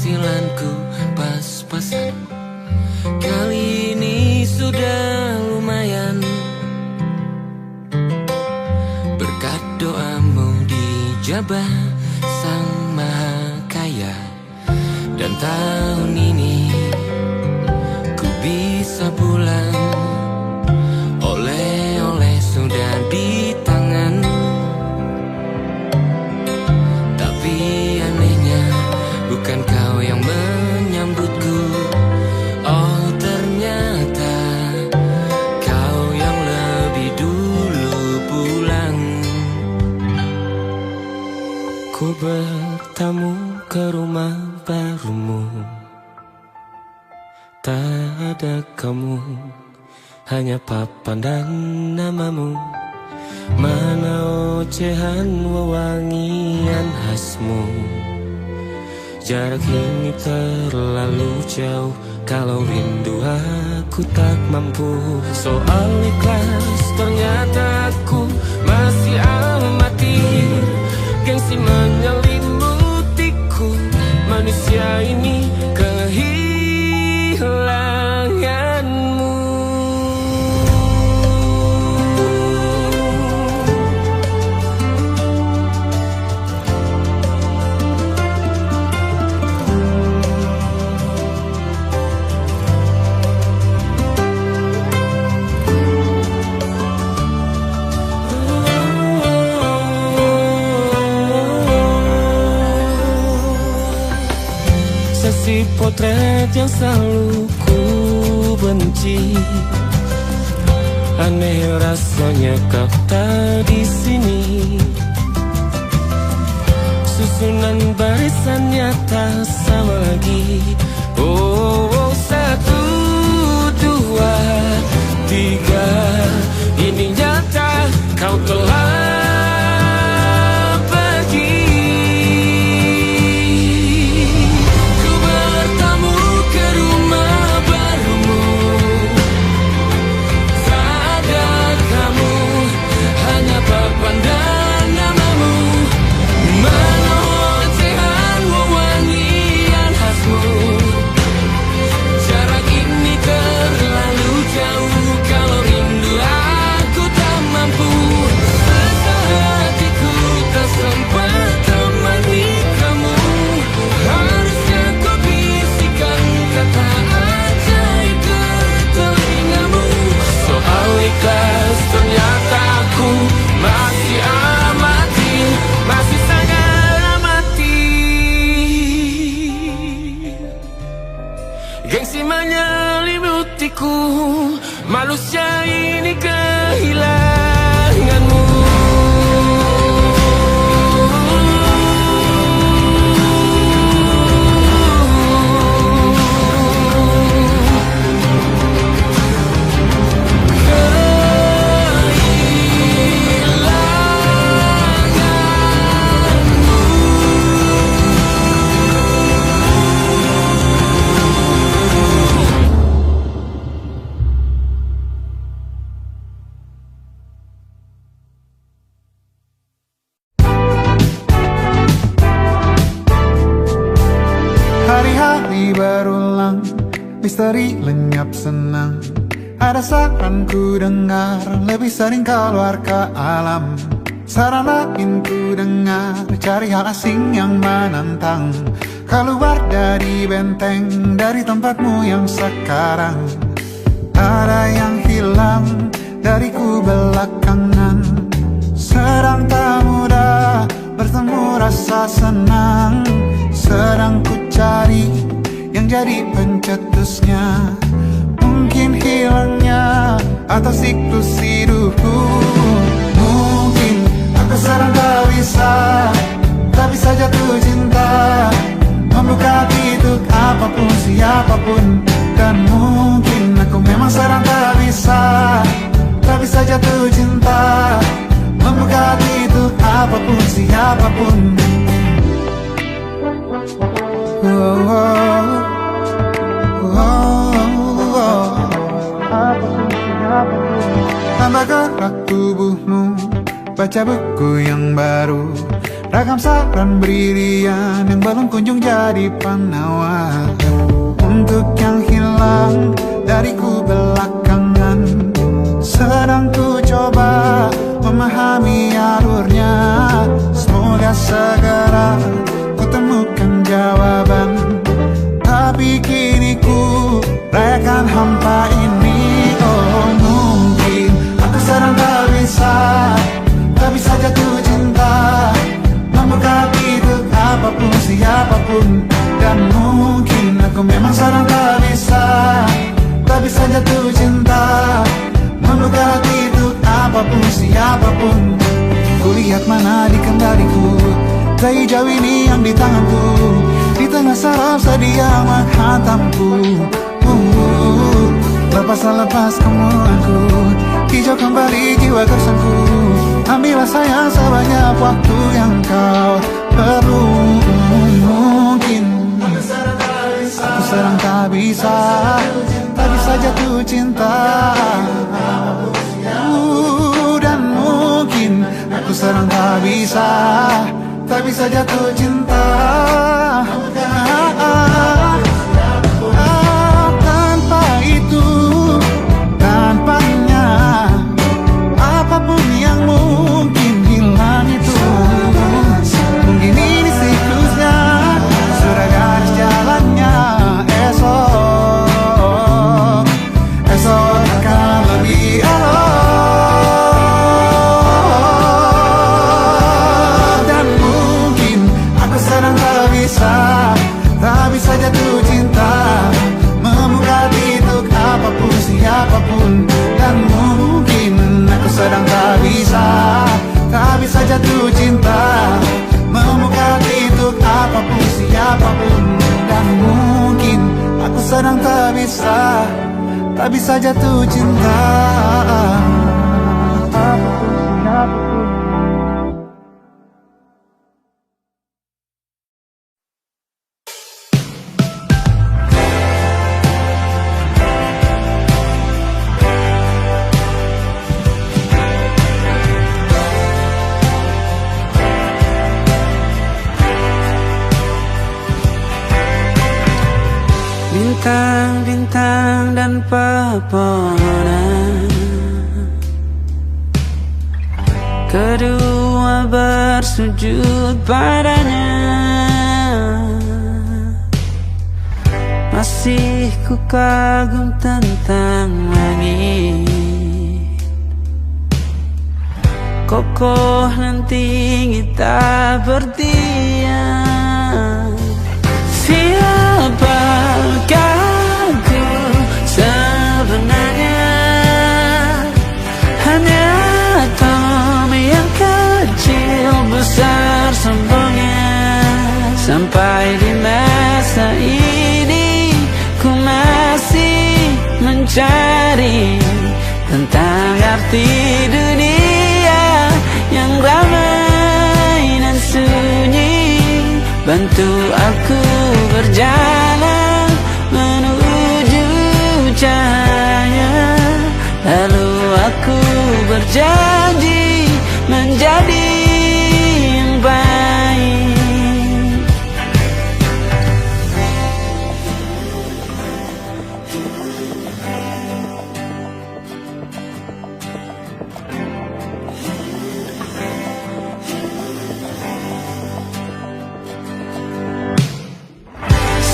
penghasilanku pas-pasan. Kali ini sudah lumayan, berkat doamu dijabah Sang Maha Kaya. Dan tahun ini ku bisa pulang, oleh-oleh sudah di tangan. Tapi anehnya bukan kau yang menyambutku. Oh, ternyata kau yang lebih dulu pulang. Ku bertamu ke rumah barumu, tak ada kamu, hanya papan dan namamu. Mana ocehan wewangian khasmu. Jarak ini terlalu jauh, kalau rindu aku tak mampu. Soal ikhlas ternyata aku masih amati. Gengsi menyelimutiku, manusia ini kehilanganmu. Sesi potret yang selalu ku benci, aneh rasanya kau tak di sini. Susunan barisannya tak sama lagi. Oh, oh, 1, 2, 3, ini nyata kau telah ternyata aku masih amati, masih sangat amati. Gengsi menyelimutiku, manusia ini kehilanganmu. Berulang, misteri lenyap senang. Ada saran ku dengar, lebih sering keluar ke alam. Saran lain ku dengar, cari hal asing yang menantang. Keluar dari benteng, dari tempatmu yang sekarang. Ada yang hilang dariku belakangan. Sedang tak mudah bertemu rasa senang. Sedang ku cari yang jadi pencetusnya. Mungkin hilangnya atau siklus hidupku. Mungkin aku sedang tak bisa jatuh cinta, membuka hati untuk apapun, siapapun. Dan mungkin aku memang sedang tak bisa jatuh cinta, membuka hati untuk apapun, siapapun. Tambah gerak tubuhmu, baca buku yang baru, Ragam saran brilian yang belum kunjung jadi penawar. Untuk yang hilang dariku belakangan, sedang ku coba memahami alurnya. Semoga segera ku temukan jawaban. Tapi kini ku rayakan hampa ini. Oh mungkin aku sedang tak bisa jatuh cinta, membuka pintu apapun siapapun. Dan mungkin aku memang sedang tak bisa jatuh cinta, membuka pintu apapun siapapun. Kulihat mana di kendaliku, sejauh ini yang di tanganku. Di tengah saraf sedia menghantamku. Lepas kemuanku, hijau kembali jiwa gersanku. Ambillah sayang sebanyak waktu yang kau perlu. Mungkin aku sedang tak bisa jatuh cinta. Dan mungkin aku sedang tak bisa jatuh cinta. Tanpa itu, tanpanya, apapun yang mungkin hilang itu. Mungkin ini siklusnya, sudah garis jalannya. Esok akan lebih elok. Dan mungkin aku sedang tak bisa jatuh cinta, membuka pintu apapun siapapun. Dan mungkin aku sedang tak bisa jatuh cinta, membuka pintu apapun siapapun. Dan mungkin aku sedang tak bisa jatuh cinta, apapun siapapun. Bintang-bintang dan pepohonan, kedua bersujud padanya. Masih ku kagum tentang langit, kokoh dan tinggi tak berdiam. Siapakah aku sebenarnya? Hanya atom yang kecil besar sombongnya. Sampai di masa ini ku masih mencari tentang arti dunia yang ramai dan sunyi. Bantu aku berjalan menuju cahaya. Lalu aku berjanji menjadi yang baik.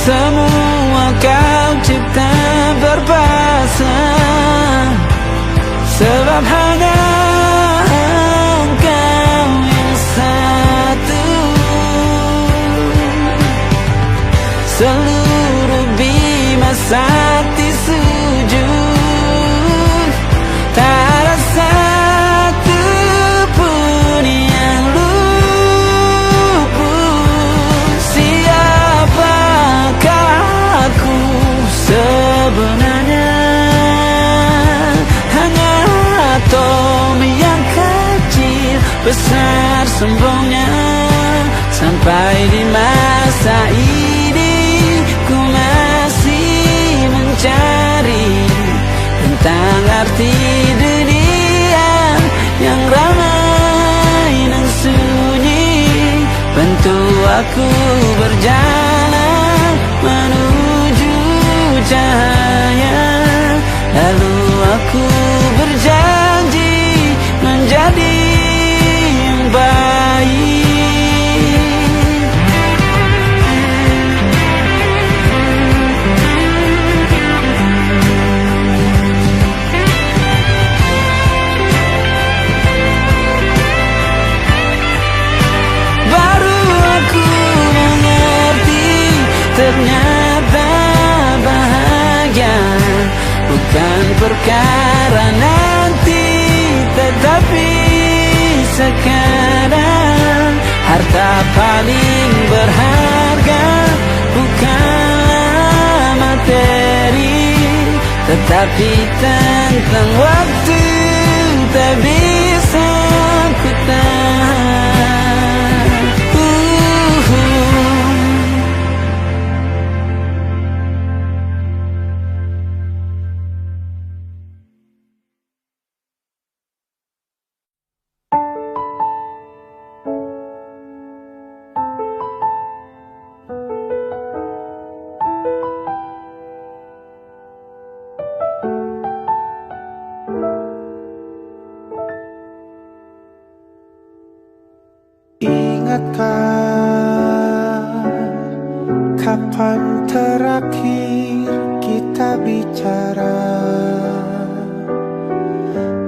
Semua kau cipta berpasang, sebab hanya engkau yang satu. Seluruh bima sakti sujud, tak ada satu pun yang luput. Siapakah aku sebenarnya? Hanya atom yang kecil besar sombongnya. Sampai di masa ini ku masih mencari tentang arti dunia yang ramai dan sunyi. aku berjalan menuju cahaya, lalu aku berjanji menjadi yang baik. Ternyata bahagia bukan perkara nanti, tetapi sekarang. Harta paling berharga bukanlah materi, tetapi tentang waktu tak bisa ku tahan. Ingatkah kapan terakhir kita bicara?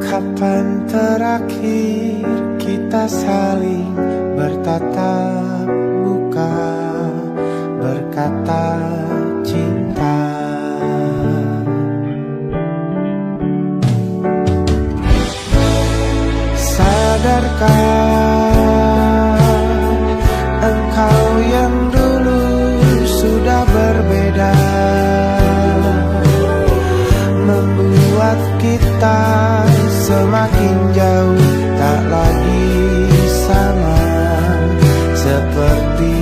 Kapan terakhir kita saling bertatap muka, berkata cinta? Sadarkah engkau yang dulu sudah berbeda, membuat kita semakin jauh, tak lagi sama seperti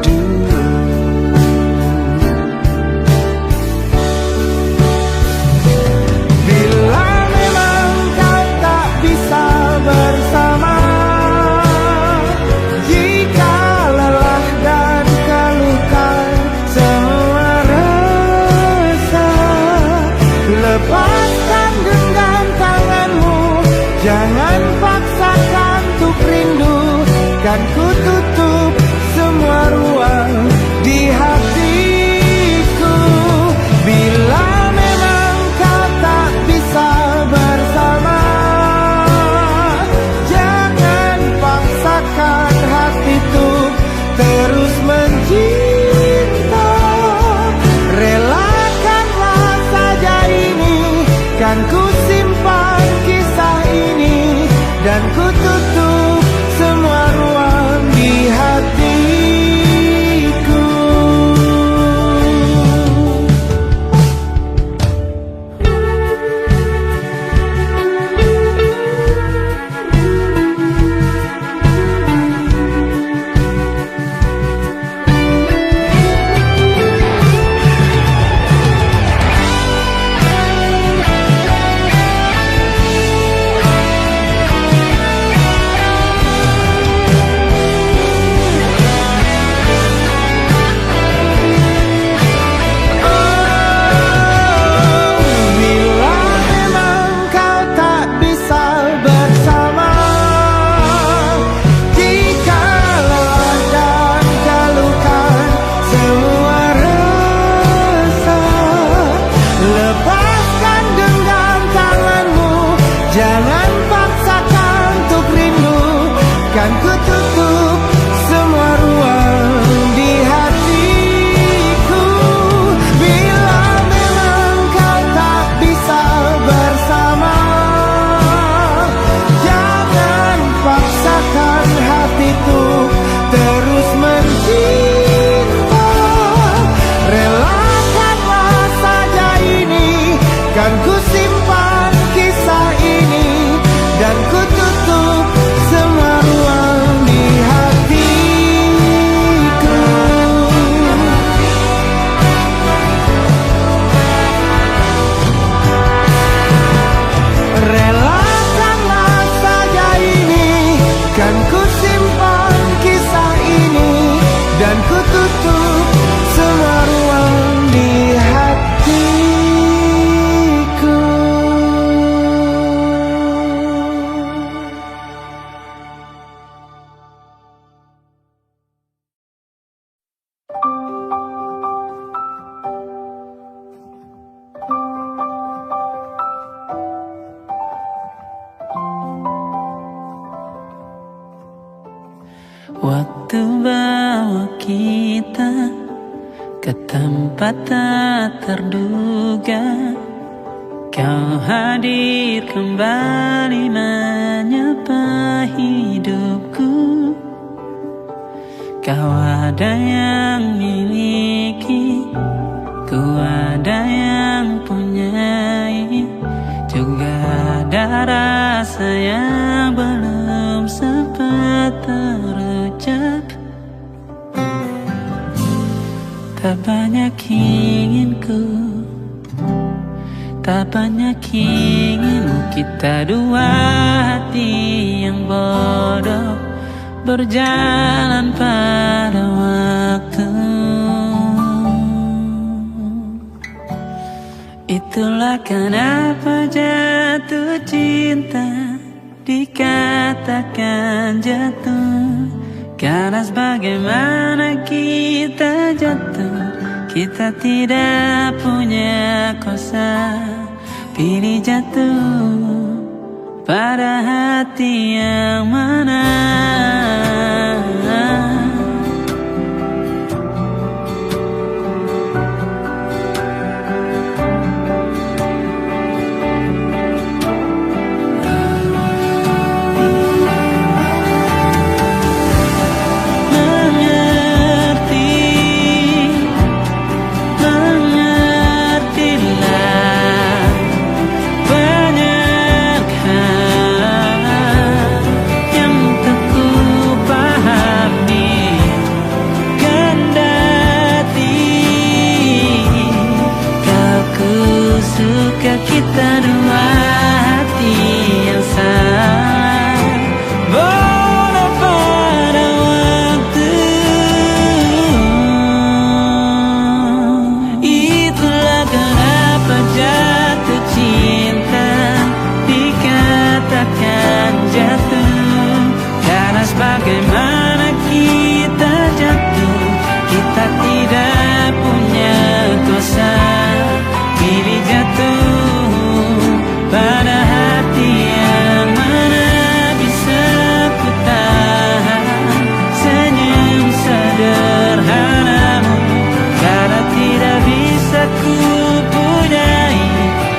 dulu. Bila memang kau tak bisa bersama, jika lelah dan keluhkan semua rasa, lepaskan genggam tanganmu, jangan paksakan untuk rindu, kan ku tutup semua ruang di hatiku. Bila memang kau tak bisa bersama, jangan paksakan hati tuh terus mencinta. Relakanlah saja ini, kan ku simpan kisah ini, dan ku tutup semua ruang di hatiku. Waktu bawa kita ke tempat tak terduga, kau hadir kembali menyapa hidupku. Kau ada yang miliki, ku ada yang punyai, juga ada rasa yang belum sempat terucap. Tak banyak inginku, tak banyak inginmu, kita dua hati yang bodoh berjalan pada waktu. Itulah kenapa jatuh cinta dikatakan jatuh, karena sebagaimana kita jatuh, kita tidak punya kuasa. Pilih jatuh pada hati yang mana. Kita dua hati yang sama, bodoh pada waktu. Itulah kenapa jatuh cinta dikatakan jatuh, karena sebagaimana kita jatuh, kita tidak punya kuasa. Pilih jatuh pada hati yang mana. Bisa ku tahan senyum sederhanamu, karena tidak bisa ku punyai,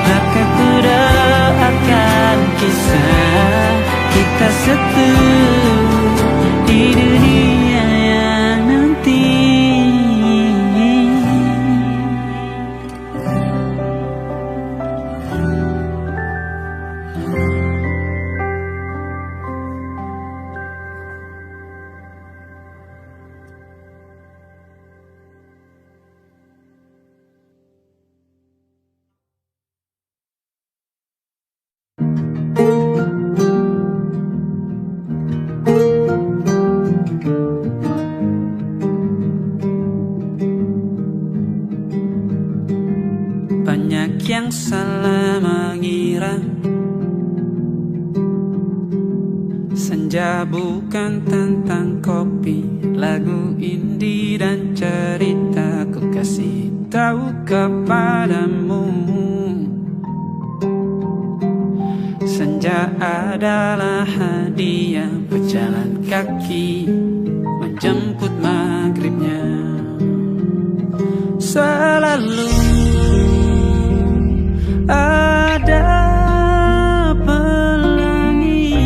maka ku doakan kisah kita satu di dunia yang nanti. Banyak yang salah mengira senja bukan tentang kopi, lagu indie dan cerita. Ku kasih tahu kepadamu, senja adalah hadiah pejalan kaki menjemput maghribnya. Selalu ada pelangi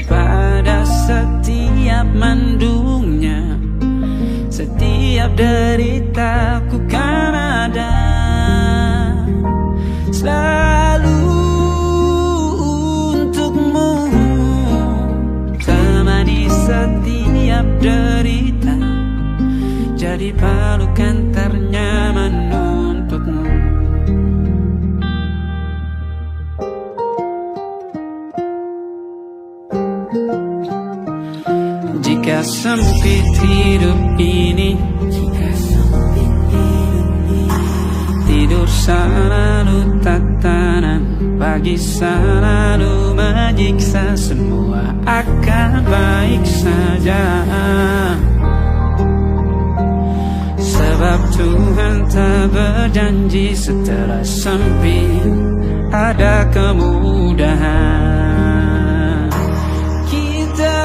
pada setiap mendungnya, setiap deritaku kan ada selalu untukmu, temani setiap derita, jadi pelukan ternyaman untukmu. Jika sempit hidup ini, tidur selalu tatanan, pagi selalu menyiksa, semua akan baik saja. Sebab Tuhan tak berjanji setelah sempit ada kemudahan. Kita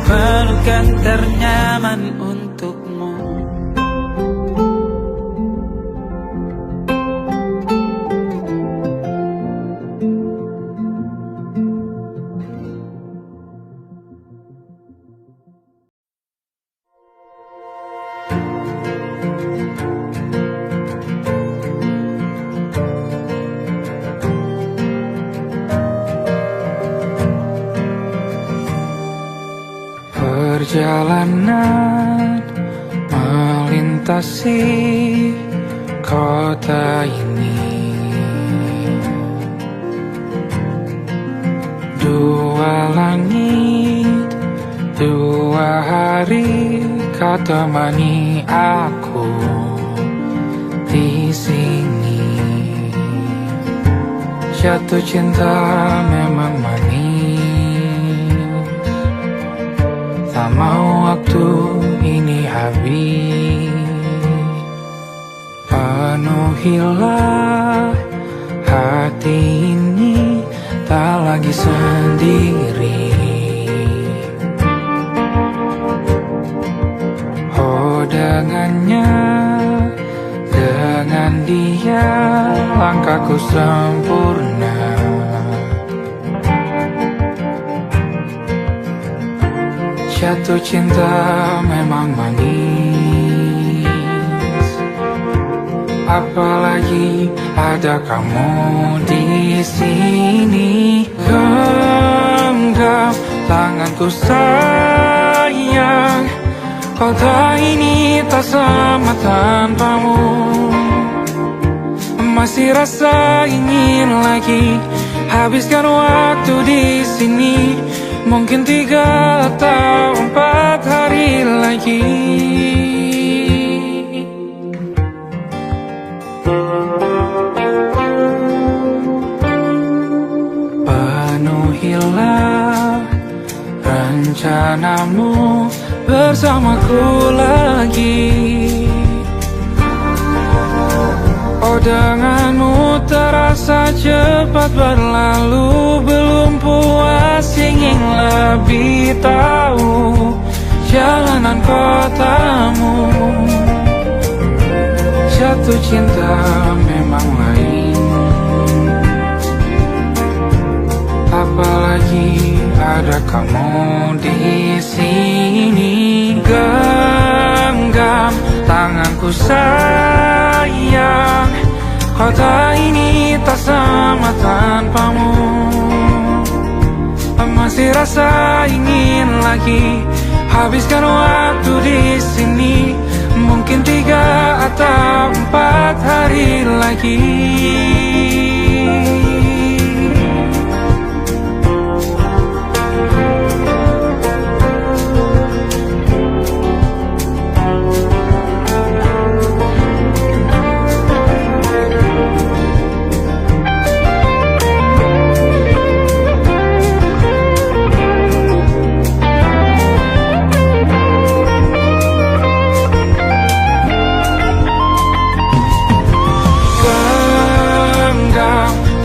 pelukan ternyaman untukmu. Perjalanan melintasi kota ini, dua langit, dua hari kau temani aku di sini. Jatuh cinta memang manis, tak mau waktu ini habis. Penuhilah hati ini, tak lagi sendiri. Oh dengannya, dengan dia langkahku sempurna. Jatuh cinta memang manis, apalagi ada kamu di sini. Genggam tanganku sayang, kota ini tak sama tanpamu. Masih rasa ingin lagi habiskan waktu di sini. Mungkin 3 atau 4 hari lagi. Penuhilah rencanamu bersamaku lagi. Oh denganmu terasa cepat berlalu, belum puas ingin lebih tahu jalanan kotamu. Jatuh cinta memang lain, apalagi ada kamu di sini. Genggam tanganku sayang, kota ini tak sama tanpamu. Masih rasa ingin lagi habiskan waktu di sini. Mungkin 3 atau 4 hari lagi.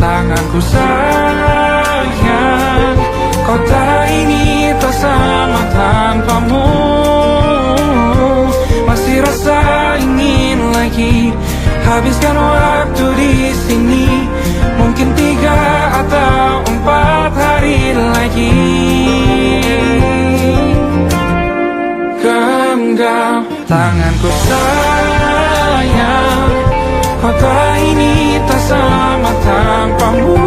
Tanganku sayang, kota ini tak sama tanpamu. Masih rasa ingin lagi habiskan waktu di sini. Mungkin 3 atau 4 hari lagi. Genggam tanganku sayang, kota ini tak sama tanpamu.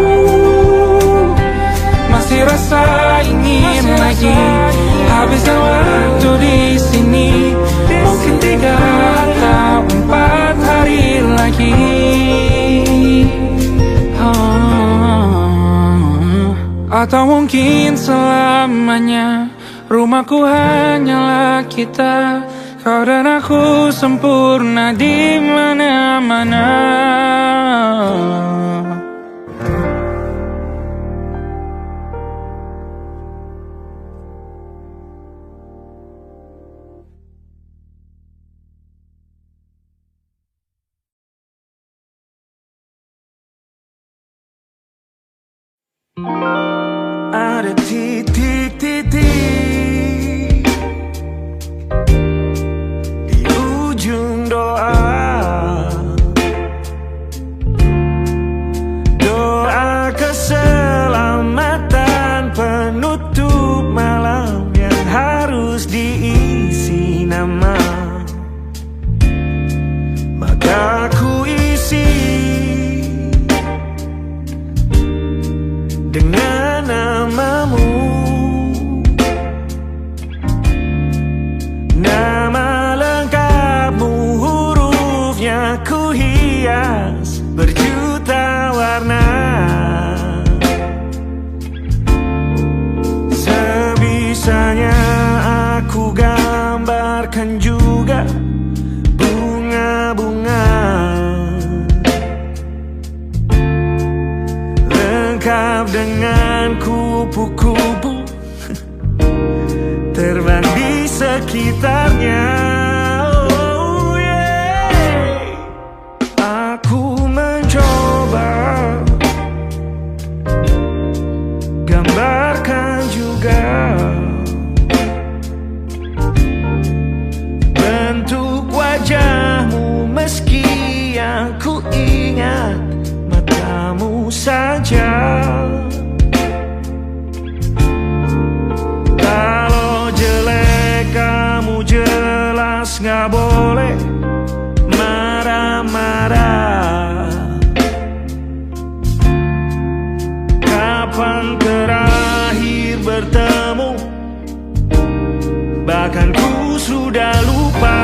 Masih rasa ingin lagi habiskan waktu di sini. Mungkin 3 atau 4 hari lagi. Atau mungkin selamanya. Rumahku hanyalah kita, kau dan aku sempurna di mana-mana. Ada titik-titik gelap dengan kupu-kupu terbang di sekitarnya. Oh yeah. Aku mencoba gambarkan juga bentuk wajahmu, meski yang ku ingat matamu saja. Kalau jelek kamu jelas gak boleh marah-marah. Kapan terakhir bertemu, bahkan ku sudah lupa.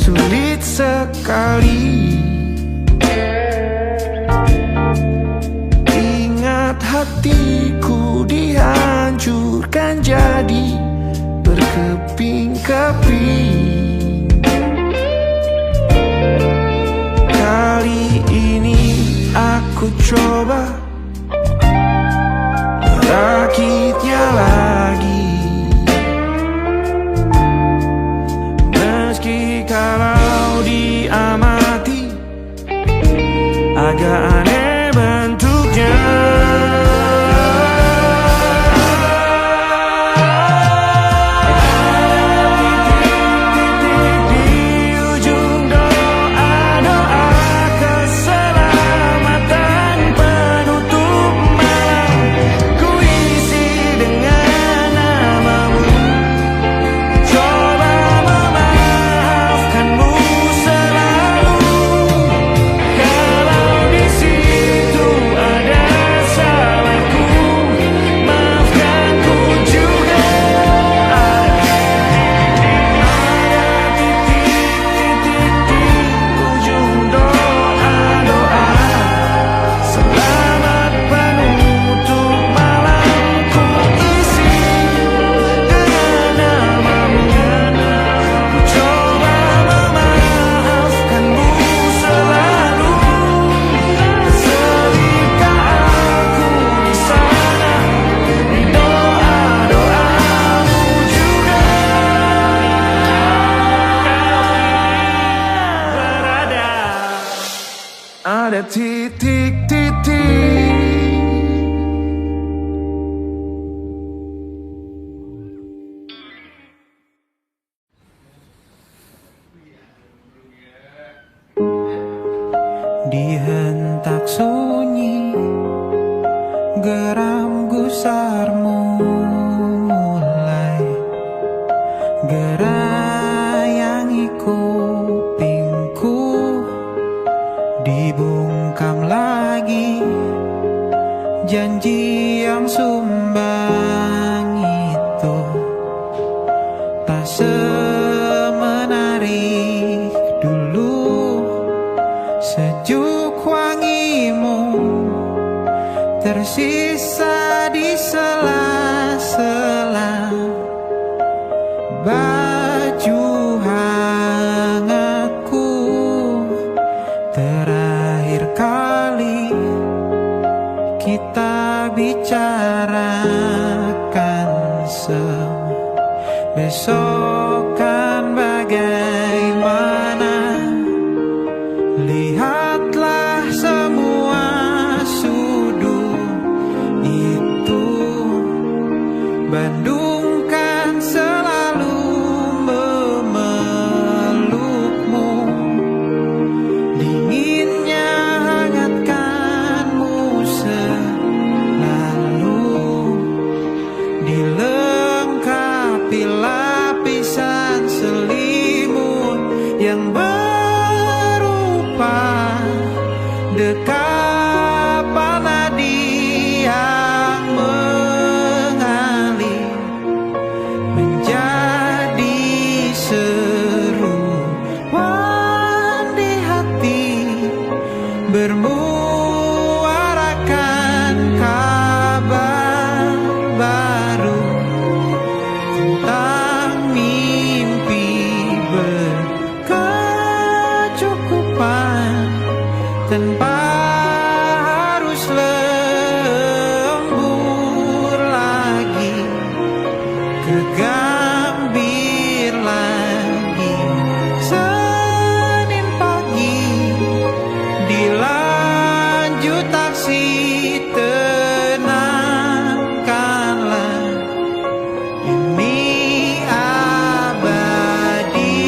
Sulit sekali ingat hatiku dihancurkan jadi berkeping-keping. Kali ini aku coba merakitnya lagi. Kalau diamati agak aneh bentuknya. Ada titik-titik. Dihentak sunyi, geram gusarmu mulai gerayangi kupingku. Dibungkam lagi janji yang sumbang itu, tak semenarik dulu. Sejuk wangimu tersisa di sela-sela baju hangatku. Terakhir kali kita bicarakan semua. Besok kan bagaimana? Lihatlah semua sudut itu. Bandung kan selalu memelukmu. Dinginnya hangatkanmu selalu. Dilengkapi lapisan selimut yang berupa dekapan nadi yang mengalir menjadi seruan di hati, bermuarakan kabar baru tentang mimpi berkecukupan tanpa harus lembur lagi, kegambir lagi. Senin pagi dilanjut taksi, tenangkanlah, ini abadi.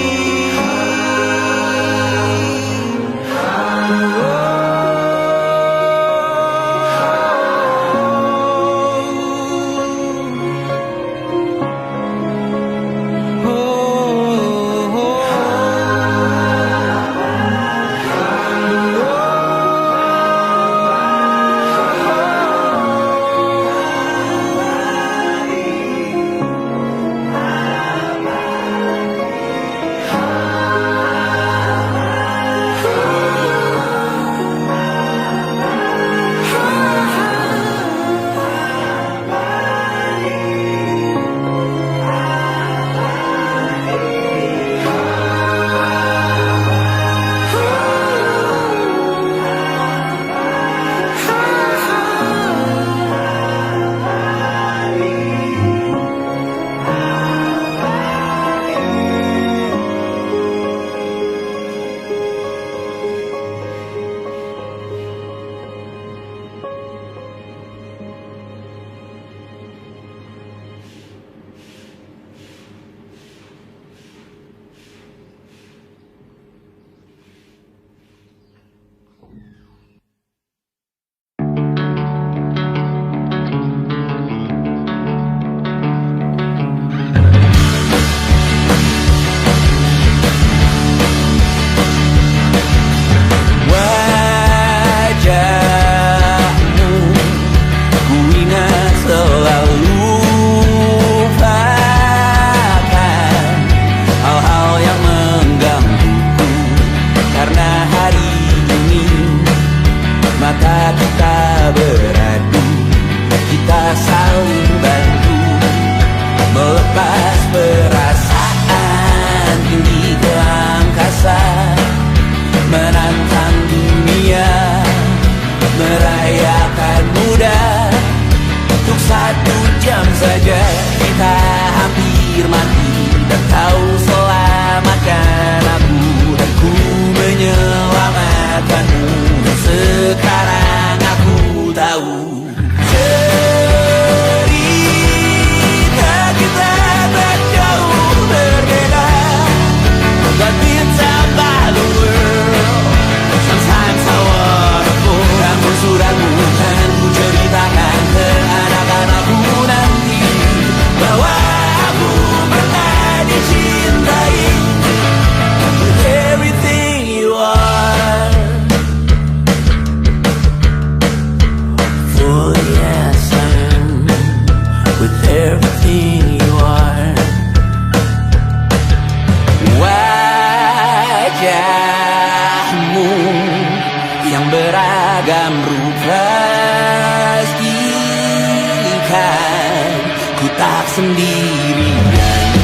sendirian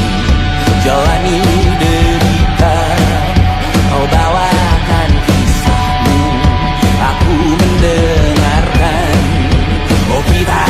jalani derita, kau bawakan kisahmu, aku mendengarkan. Oh kita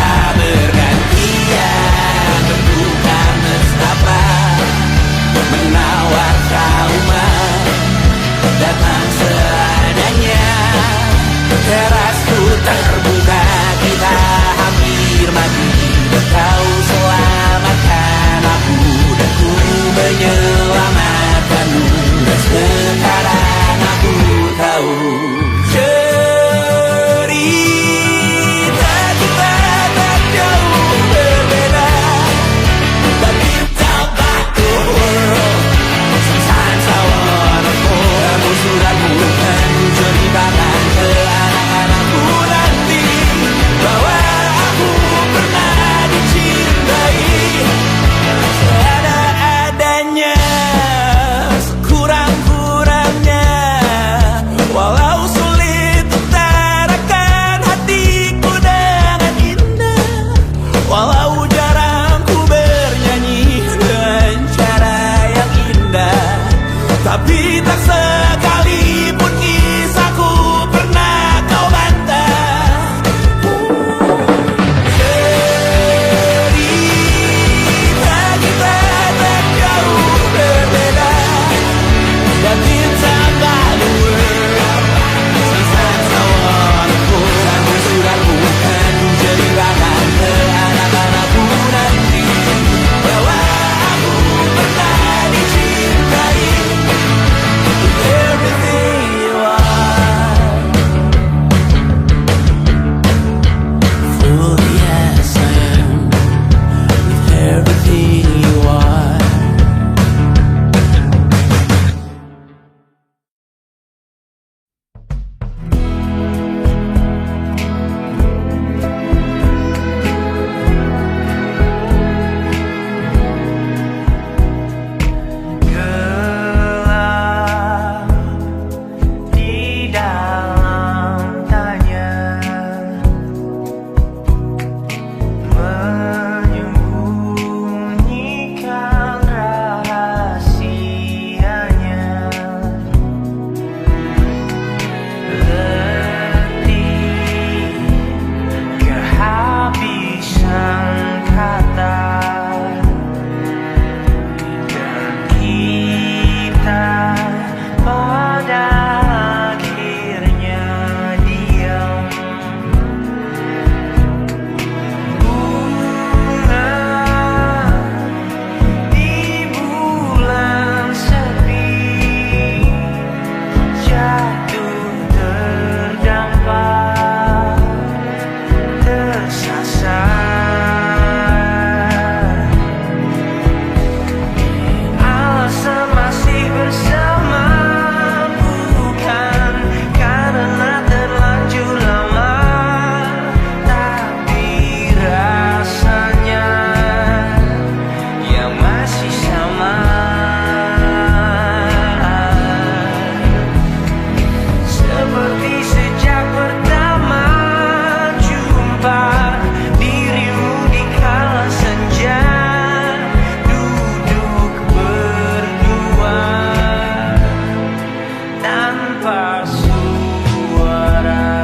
tanpa suara.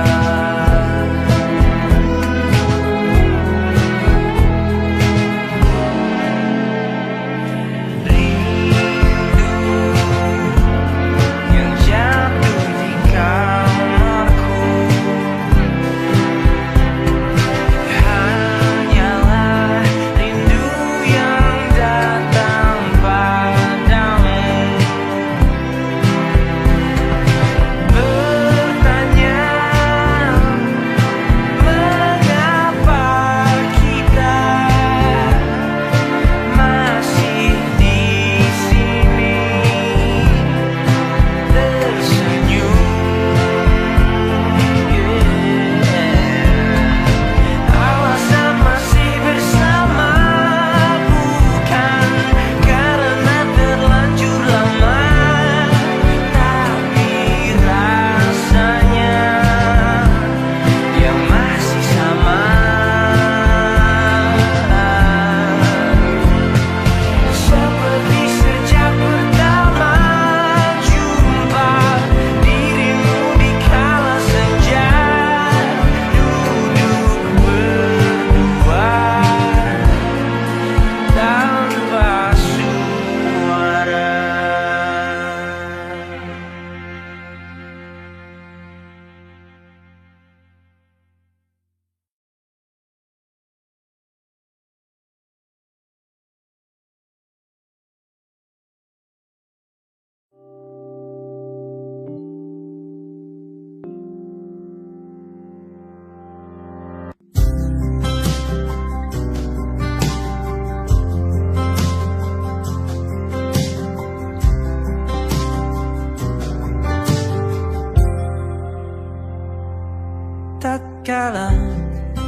Tatkala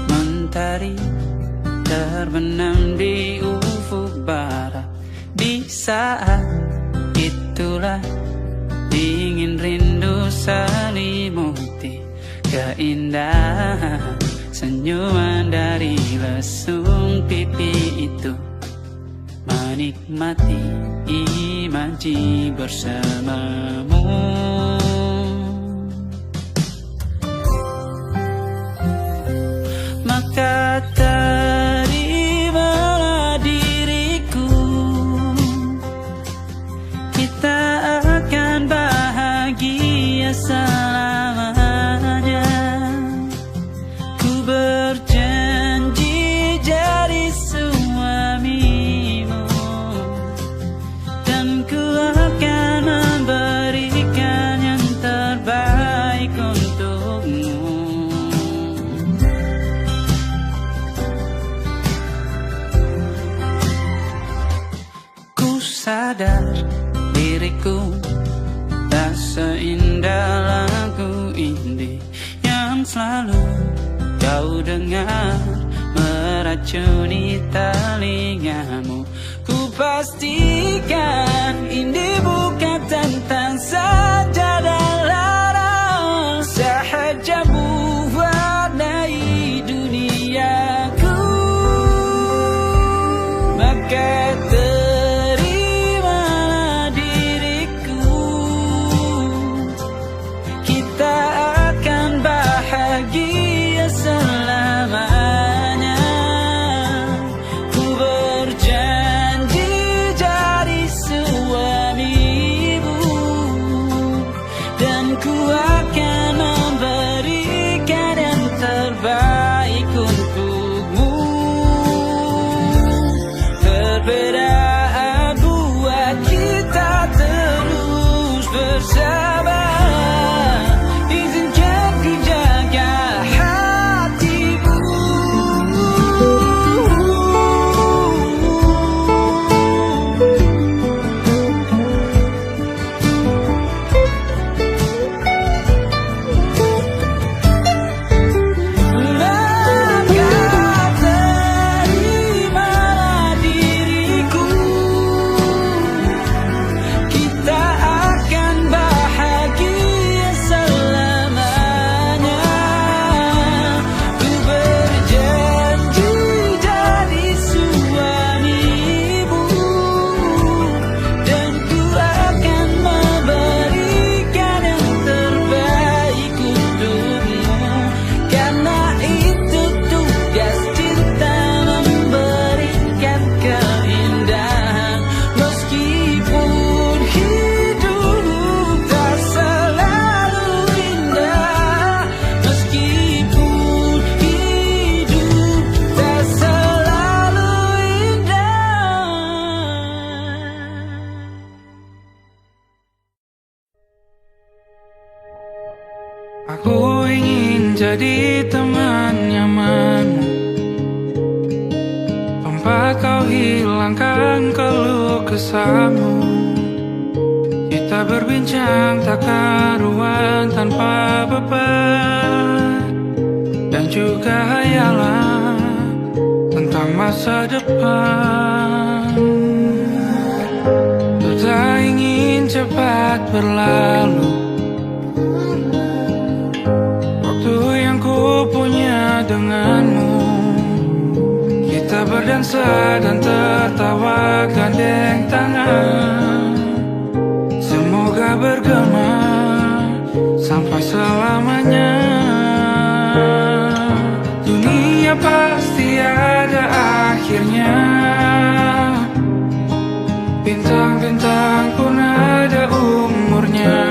mentari terbenam di ufuk barat, di saat itulah dingin rindu selimuti keindahan senyuman dari lesung pipi itu, menikmati imaji bersamamu. Maka terimalah diriku, kita akan bahagia selamanya. Ku berjanji jadi suamimu, dan ku akan memberikan yang terbaik untukmu. Sadar diriku tak seindah lagu indie yang selalu kau dengar meracuni telingamu. Ku pastikan indie bukan tentang saja dan larang, sahaja mewarnai duniaku. Maka bahagia selamanya. Ku berjanji jadi suamimu, dan ku akan memberikan yang terbaik untukmu. Perbedaan buat kita terus bersama. Aku ingin jadi teman nyamanmu, tempat kau hilangkan keluh kesahmu. Kita berbincang tak karuan tanpa beban, dan juga hayalan tentang masa depan. Ku tak ingin cepat berlalu waktu yang ku punya denganmu. Kita berdansa dan tertawa gandeng tangan, semoga bergema sampai selamanya. Dunia pasti ada akhirnya, bintang-bintang pun ada umurnya.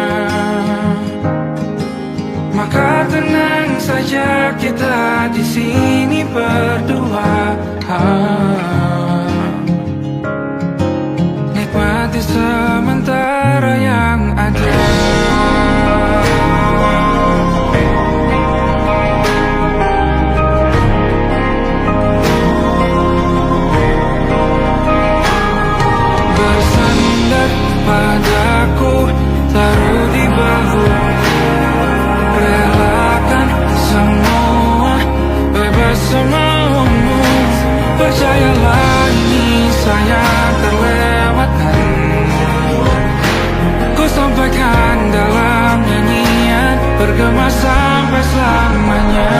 Maka tenang saja kita di sini berdua, nikmati sementara yang ada. Bersandar padaku, taruh di bahu, relakan semua, bebas semaumu. Percayalah ini sayang terlewatkan, ku sampaikan dalam nyanyian, bergema sampai selamanya.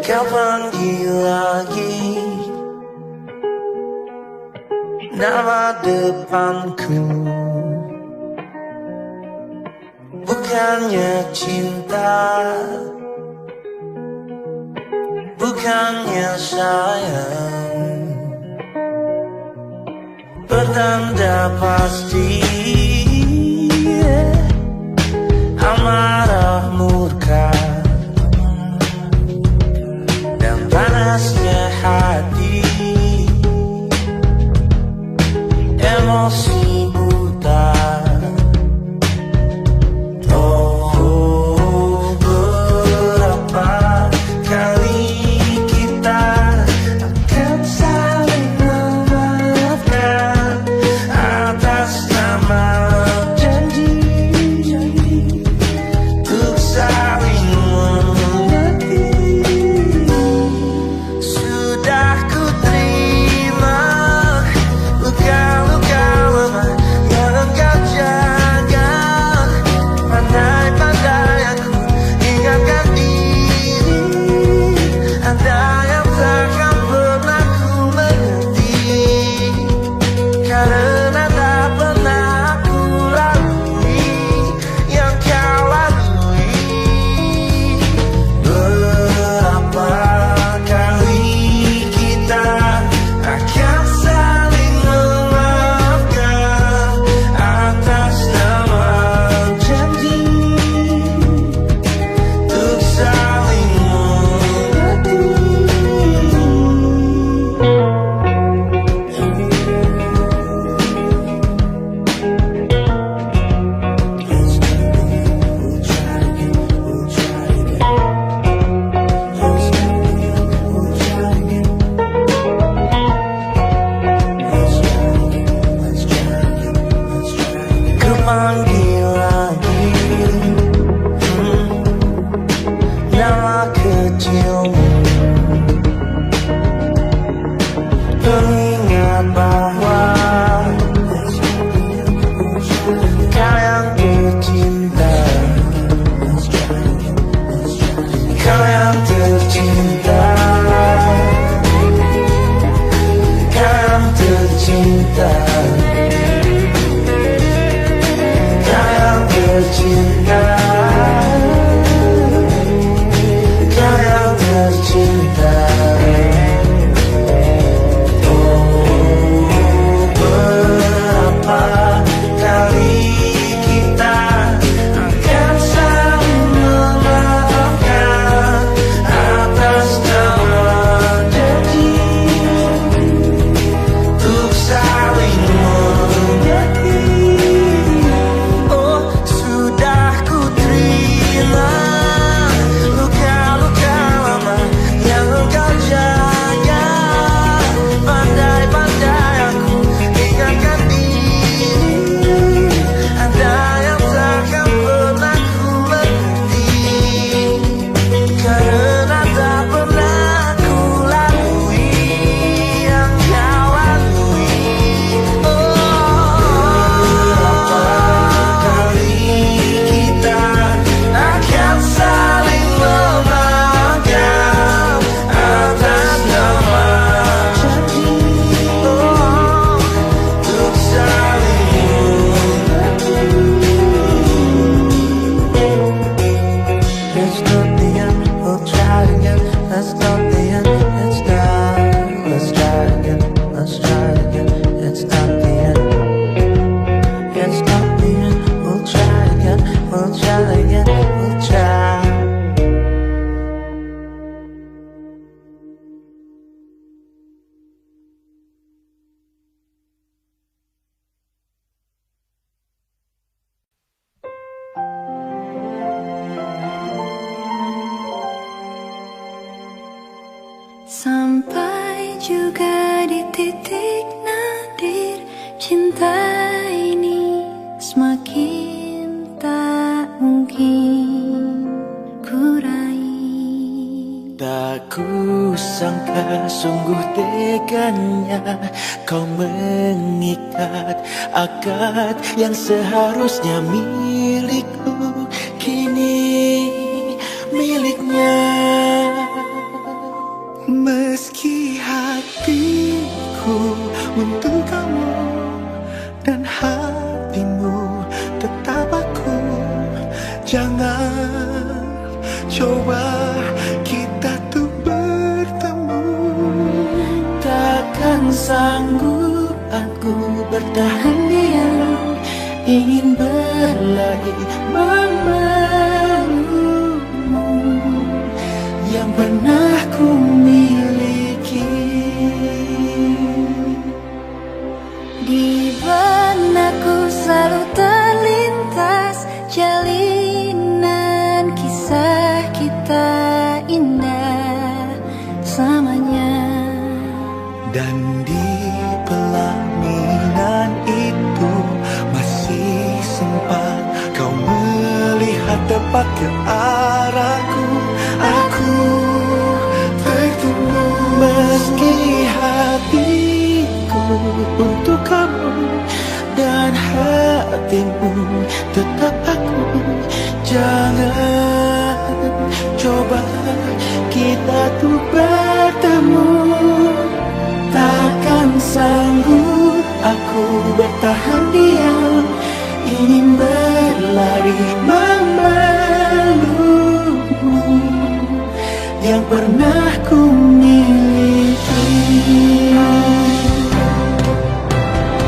Kau panggil lagi nama depanku, bukannya cinta, bukannya sayang, pertanda pasti amarah murka dan panasnya hati, emosi buta. Oh, berapa kali kita akan saling memaafkan atas nama memanggil lagi nama kecilmu. Mengingat bahwa kau yang tercinta, kau yang tercinta, kau yang tercinta, kau yang tercinta, kau yang tercinta. Sampai juga di titik nadir cinta ini semakin tak mungkin ku raih. Tak kusangka sungguh teganya kau mengikat akad yang seharusnya milikku, kini miliknya. Meski hatiku untuk kamu dan hatimu tetap aku, jangan coba kita tuh bertemu. Takkan sanggup aku bertahan diam, ingin berlari memelukmu yang pernah ku miliki. Di benakku selalu terlintas jalinan kisah kita indah selamanya. Dan di pelaminan itu masih sempat kau melihat tepat ke arahku. Aku tertunggu. Meski hatiku untuk kamu dan hatimu tetap aku, jangan coba kita tuh bertemu. Takkan sanggup aku bertahan diam, ingin berlari memelukmu yang pernah ku miliki.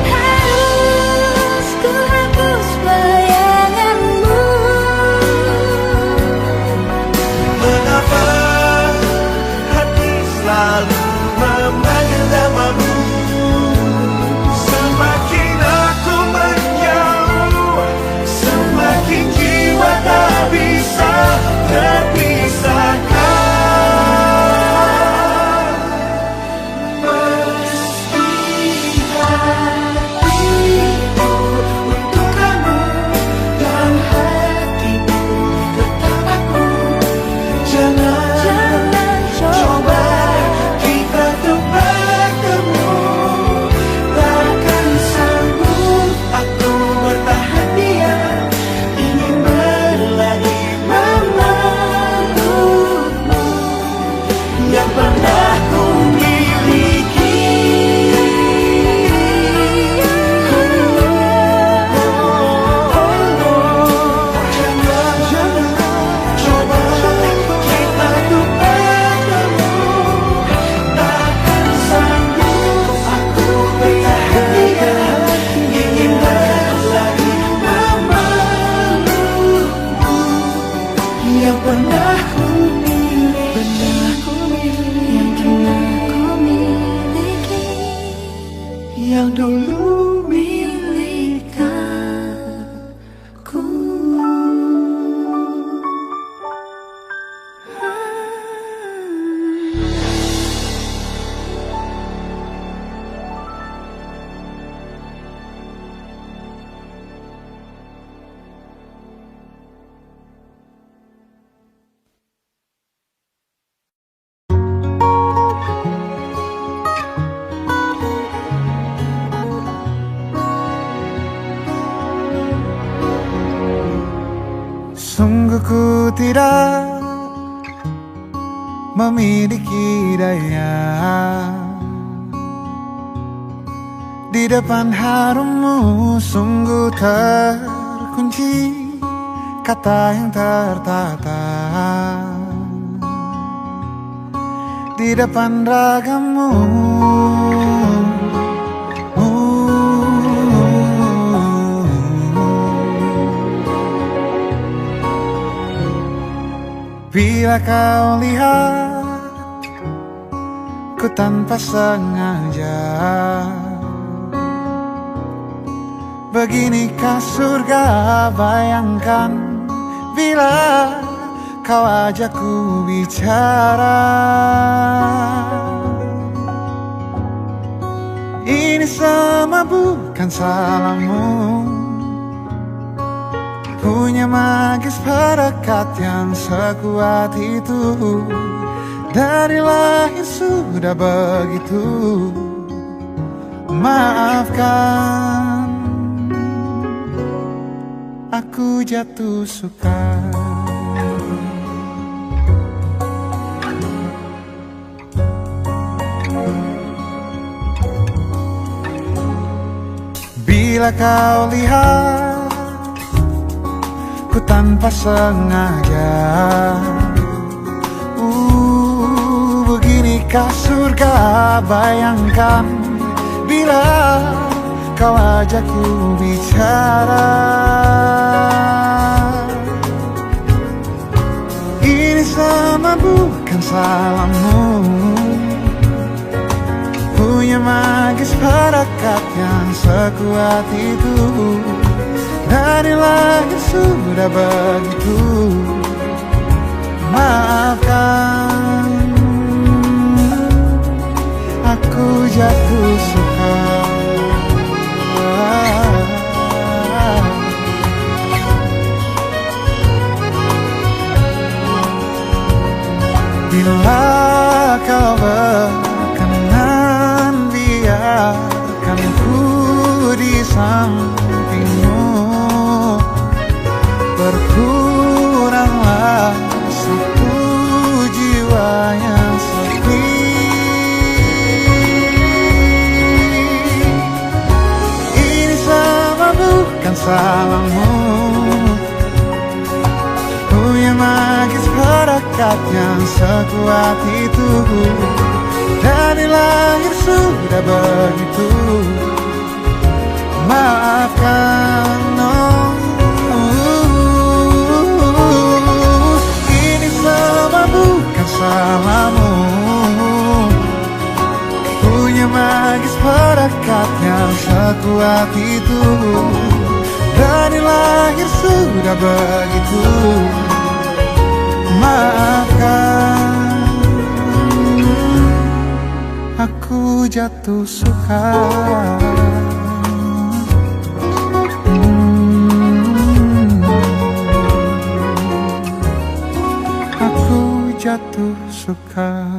Harus ku hapus bayanganmu. Mengapa hati selalu memanggil namamu? Semakin aku menyadari Sungguh ku tidak memiliki daya di depan harummu, sungguh terkunci kata yang tertata di depan ragamu. Bila kau lihat ku tanpa sengaja, beginikah surga, bayangkan bila kau ajakku bicara. Ini semua bukan salahmu, punya magis perekat yang sekuat itu. Dari lahir sudah begitu. Maafkan, aku jatuh suka. Bila kau lihat ku tanpa sengaja, beginikah surga, bayangkan bila kau ajakku bicara. Ini sama bukan salahmu, punya magis perekat yang sekuat itu. Dari lahir sudah begitu. Maafkan, aku jatuh suka. Bila kau berkenan, biarkan ku di sampingmu. Berkuranglah satu jiwa yang sepi. Ini sama bukan salahmu, punya magis perekat yang sekuat itu. Dari lahir sudah begitu. Maafkan, oh, ini semua bukan salahmu, punya magis perekat yang sekuat itu. Dari lahir sudah begitu. Maafkan, aku jatuh suka. Aku jatuh suka.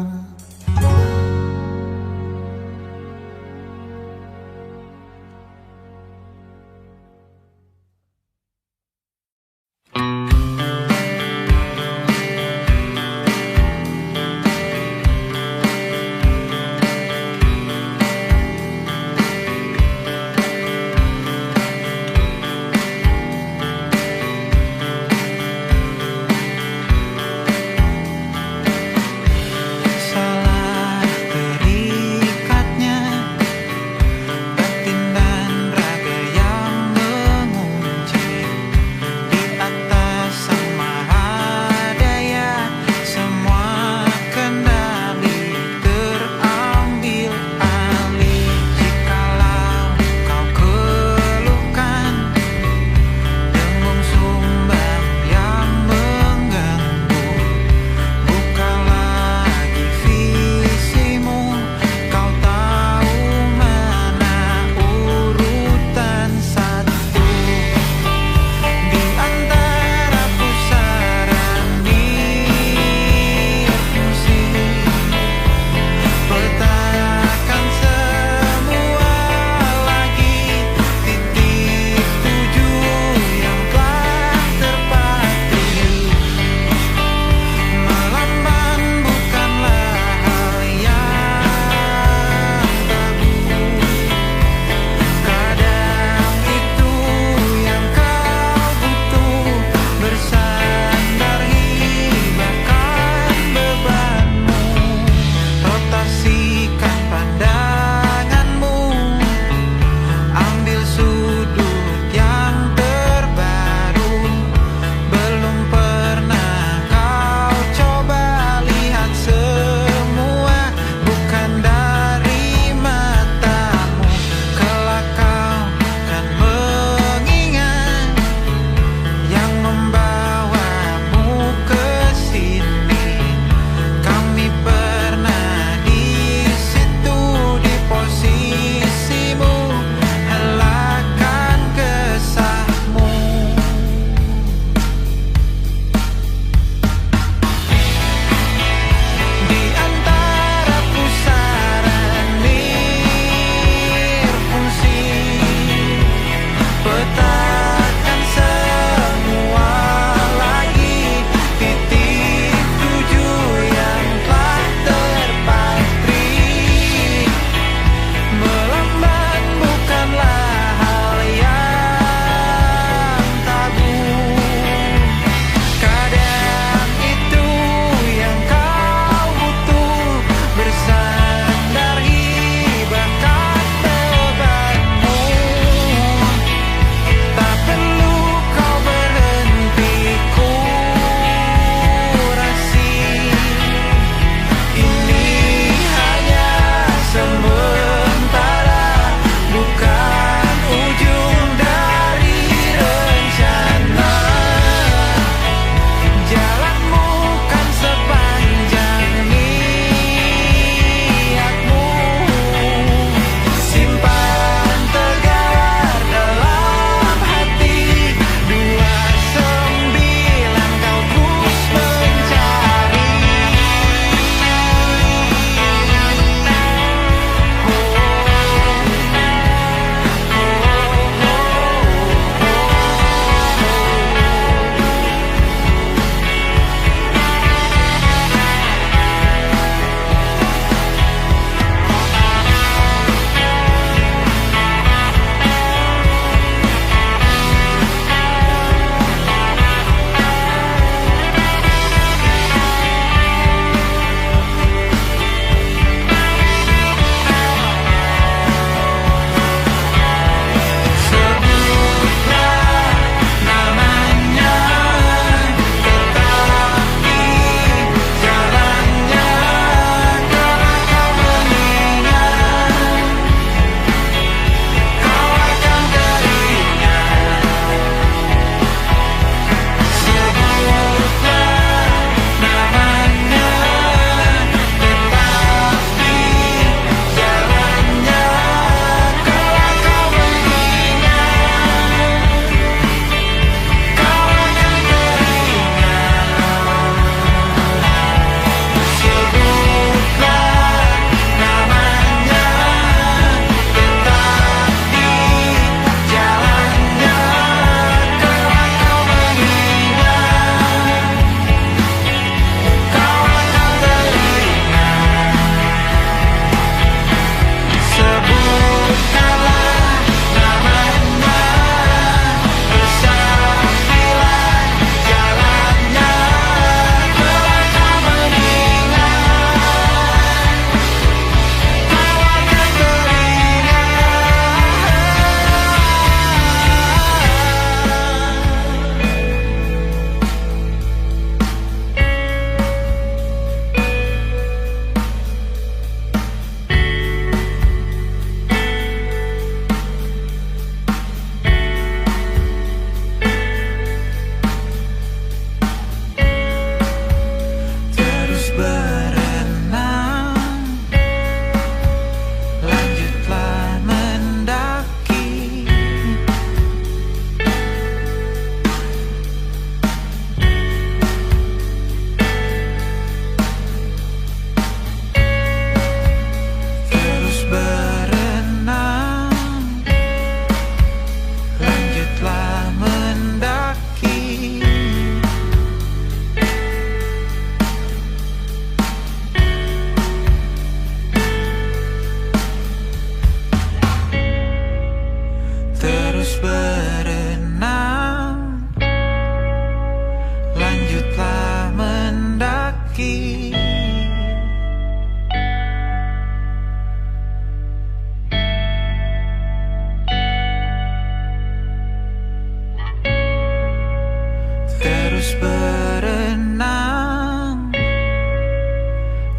terus berenang,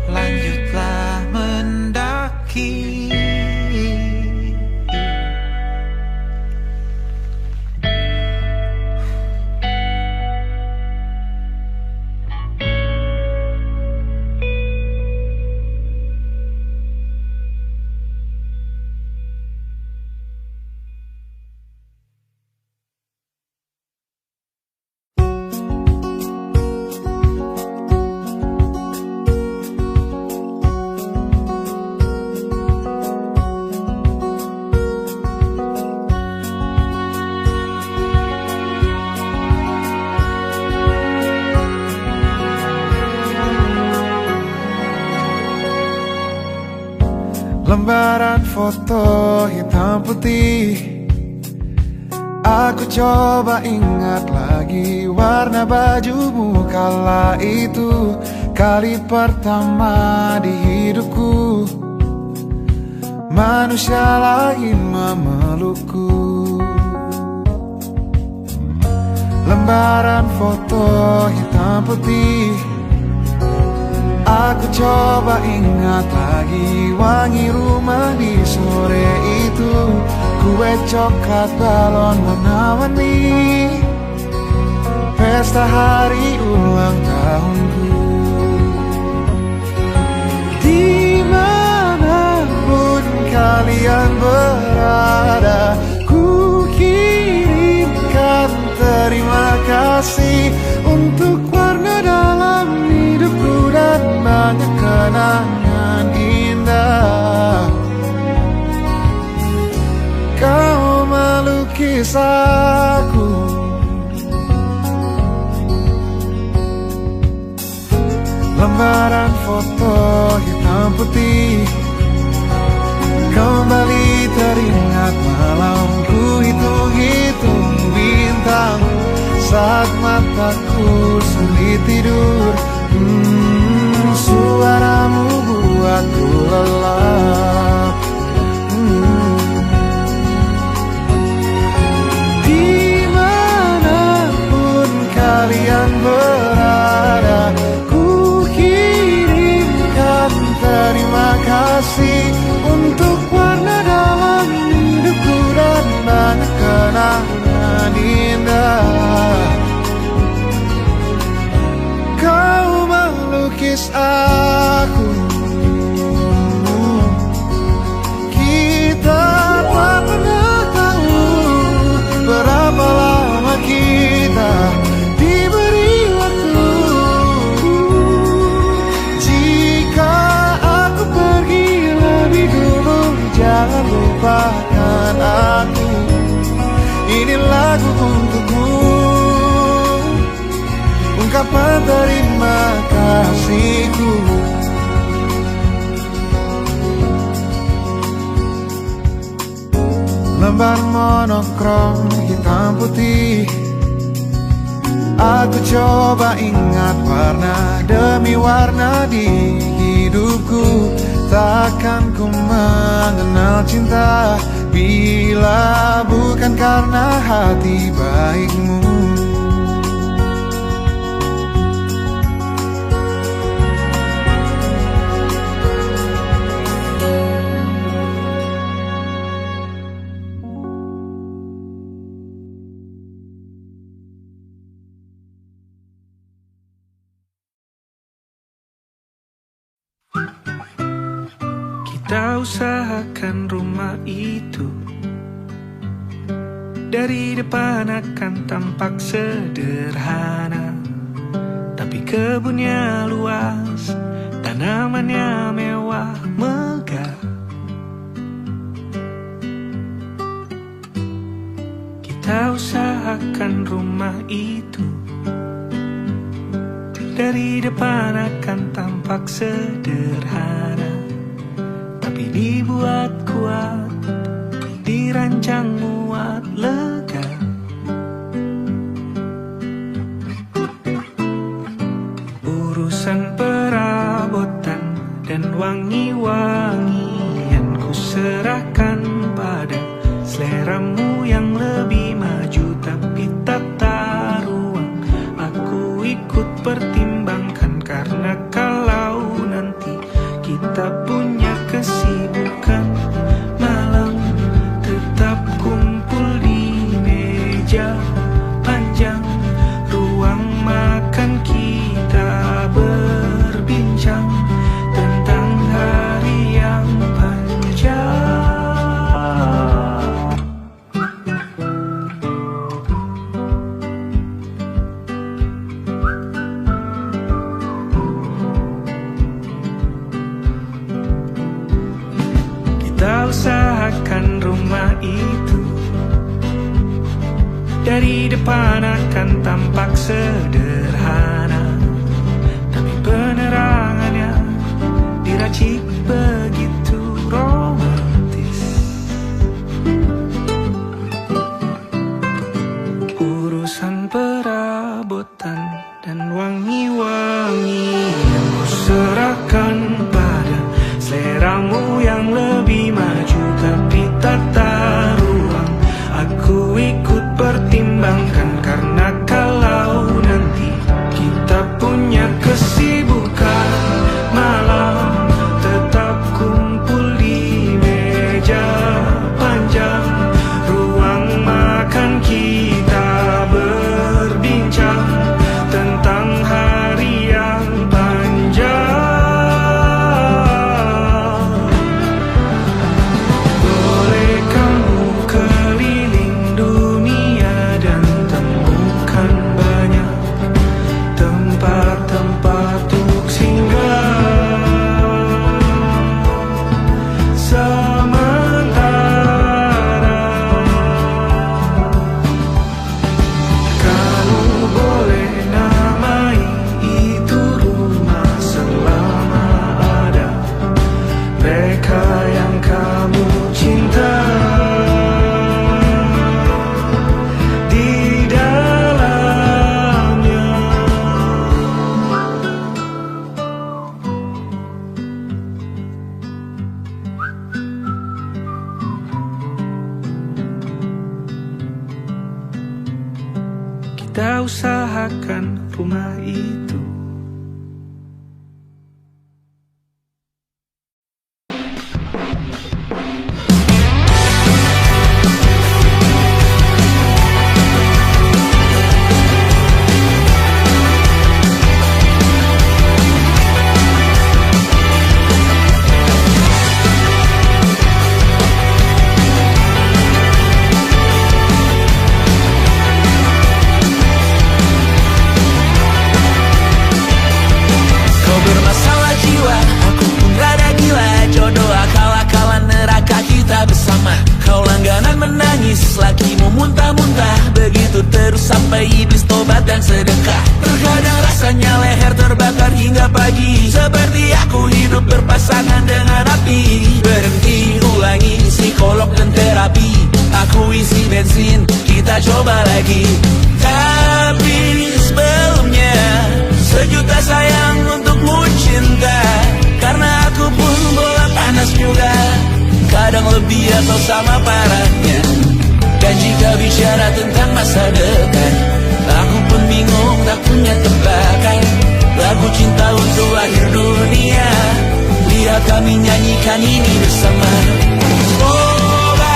lanjutlah mendaki. Lembaran foto hitam putih, aku coba ingat lagi warna bajumu kala itu. Kali pertama di hidupku manusia lain memelukku. Lembaran foto hitam putih, aku coba ingat lagi wangi rumah di sore itu. Kue coklat, balon warna-warni, pesta hari ulang tahunku. Dimanapun kalian berada, ku kirimkan terima kasih untuk warna dalam hidupku dan banyak kenangan indah. Kau melukis aku, lembaran foto hitam putih. Kembali teringat malamku hitung-hitung bintang saat mataku sulit tidur. Suaramu buatku lelap. Dimanapun kalian berada, ku kirimkan terima kasih untuk warna dalam hidupku dan banyak kenangan indah. Kau melukis aku, kita tak pernah tahu berapa lama kita diberi waktu. Jika aku pergi lebih dulu, jangan lupakan aku. Ini lagu untukmu, ungkapan terima kasihku. Lembar monokrom hitam putih, aku coba ingat warna demi warna di hidupku. Takkan ku mengenal cinta bila bukan karena hati baikmu. Kita usahakan rumah itu dari depan akan tampak sederhana, tapi kebunnya luas, tanamannya mewah megah. Kita usahakan rumah itu dari depan akan tampak sederhana, tapi dibuat kuat, dirancang muat lega. Urusan perabotan dan wangi-wangian ku serahkan pada seleramu yang lebih maju, tapi tata ruang aku pertimbangkan, karena kalau nanti kita punya kesibukan, malam tetap kumpul di meja panjang ruang makan, kita berbincang tentang hari yang panjang. Kita usahakan rumah itu dari depan akan tampak sederhana, tapi penerangannya diracik begitu romantis. Urusan perabotan dan wangi-wangian ku serahkan pada seleramu yang lebih maju, tapi tata ruang aku ikut pertimbangkan, karena kalau nanti kita punya kesibukan, malam tetap kumpul di meja panjang ruang makan, kita berbincang tentang hari yang panjang. Boleh kamu keliling dunia dan temukan banyak tempat-tempat untuk singgah. Sementara kamu boleh namai itu rumah selama ada mereka yang kamu cinta di dalamnya. Kita usahakan rumah itu. Kau bermasalah jiwa, aku pun rada gila. Jodoh akal-akalan neraka kita bersama. Kau langganan menangis, lakimu muntah-muntah. Begitu terus sampai iblis tobat dan sedekah. Terkadang rasanya leher terbakar hingga pagi, seperti aku hidup berpasangan dengan api. Berhenti, ulangi psikolog dan terapi. Aku isi bensin, kita coba lagi. Tapi sebelumnya sejuta sayang untukmu cinta, karena aku pun bola panas juga, kadang lebih atau sama parahnya. Dan jika bicara tentang masa depan, aku pun bingung tak punya tebakan. Lagu cinta untuk akhir dunia, lihat kami nyanyikan ini bersama. Semoga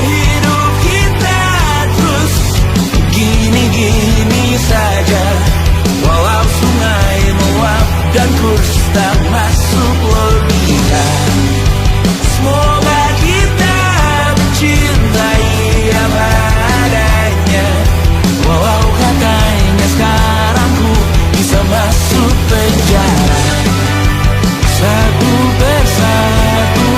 hidup kita terus gini-gini saja, walau sungai meluap dan kurs tak masuk logika. Semoga kita mencintai apa adanya, walau katanya sekarang ku bisa masuk penjara. Satu persatu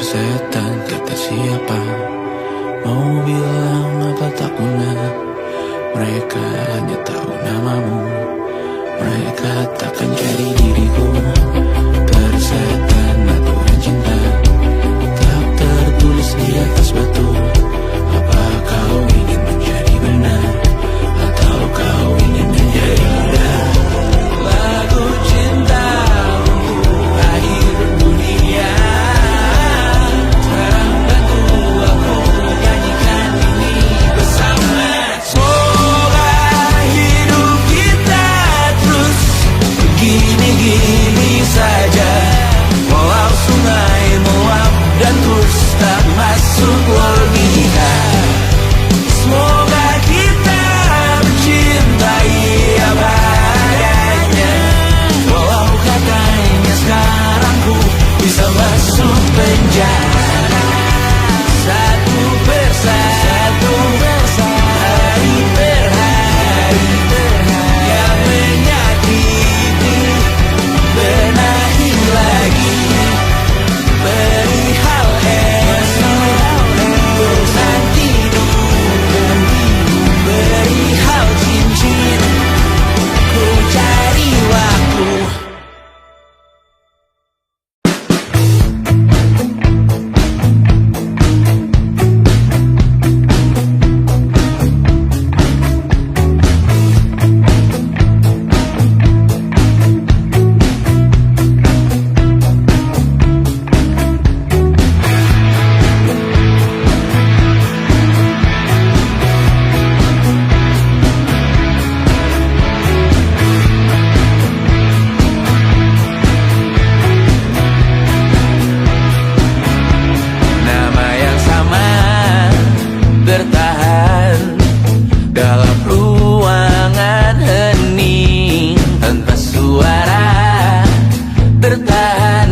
setan, kata siapa? Mau bilang apa tak guna. Mereka hanya tahu namamu. Mereka takkan jadi diriku. Tersetan aturan cinta tak tertulis di atas batu. Apa kau ingin menjadi benar, atau kau ingin menjadi mudah? Lagu cinta untuk akhir dunia. Sekarang bantu aku nyanyikan ini bersama. Semoga hidup kita terus begini-gini saja. Walau sungai meluap dan terus tak masuk logika. Semoga kita mencintai apa adanya. Walau katanya sekarang ku bisa masuk penjara. Satu persatu, hari per hari, yang menyakiti benahi lagi. Beri hal bosan tidur, beri hal cincin, ku cari waktu. Nama yang sama bertahan dalam ruangan hening tanpa suara, bertahan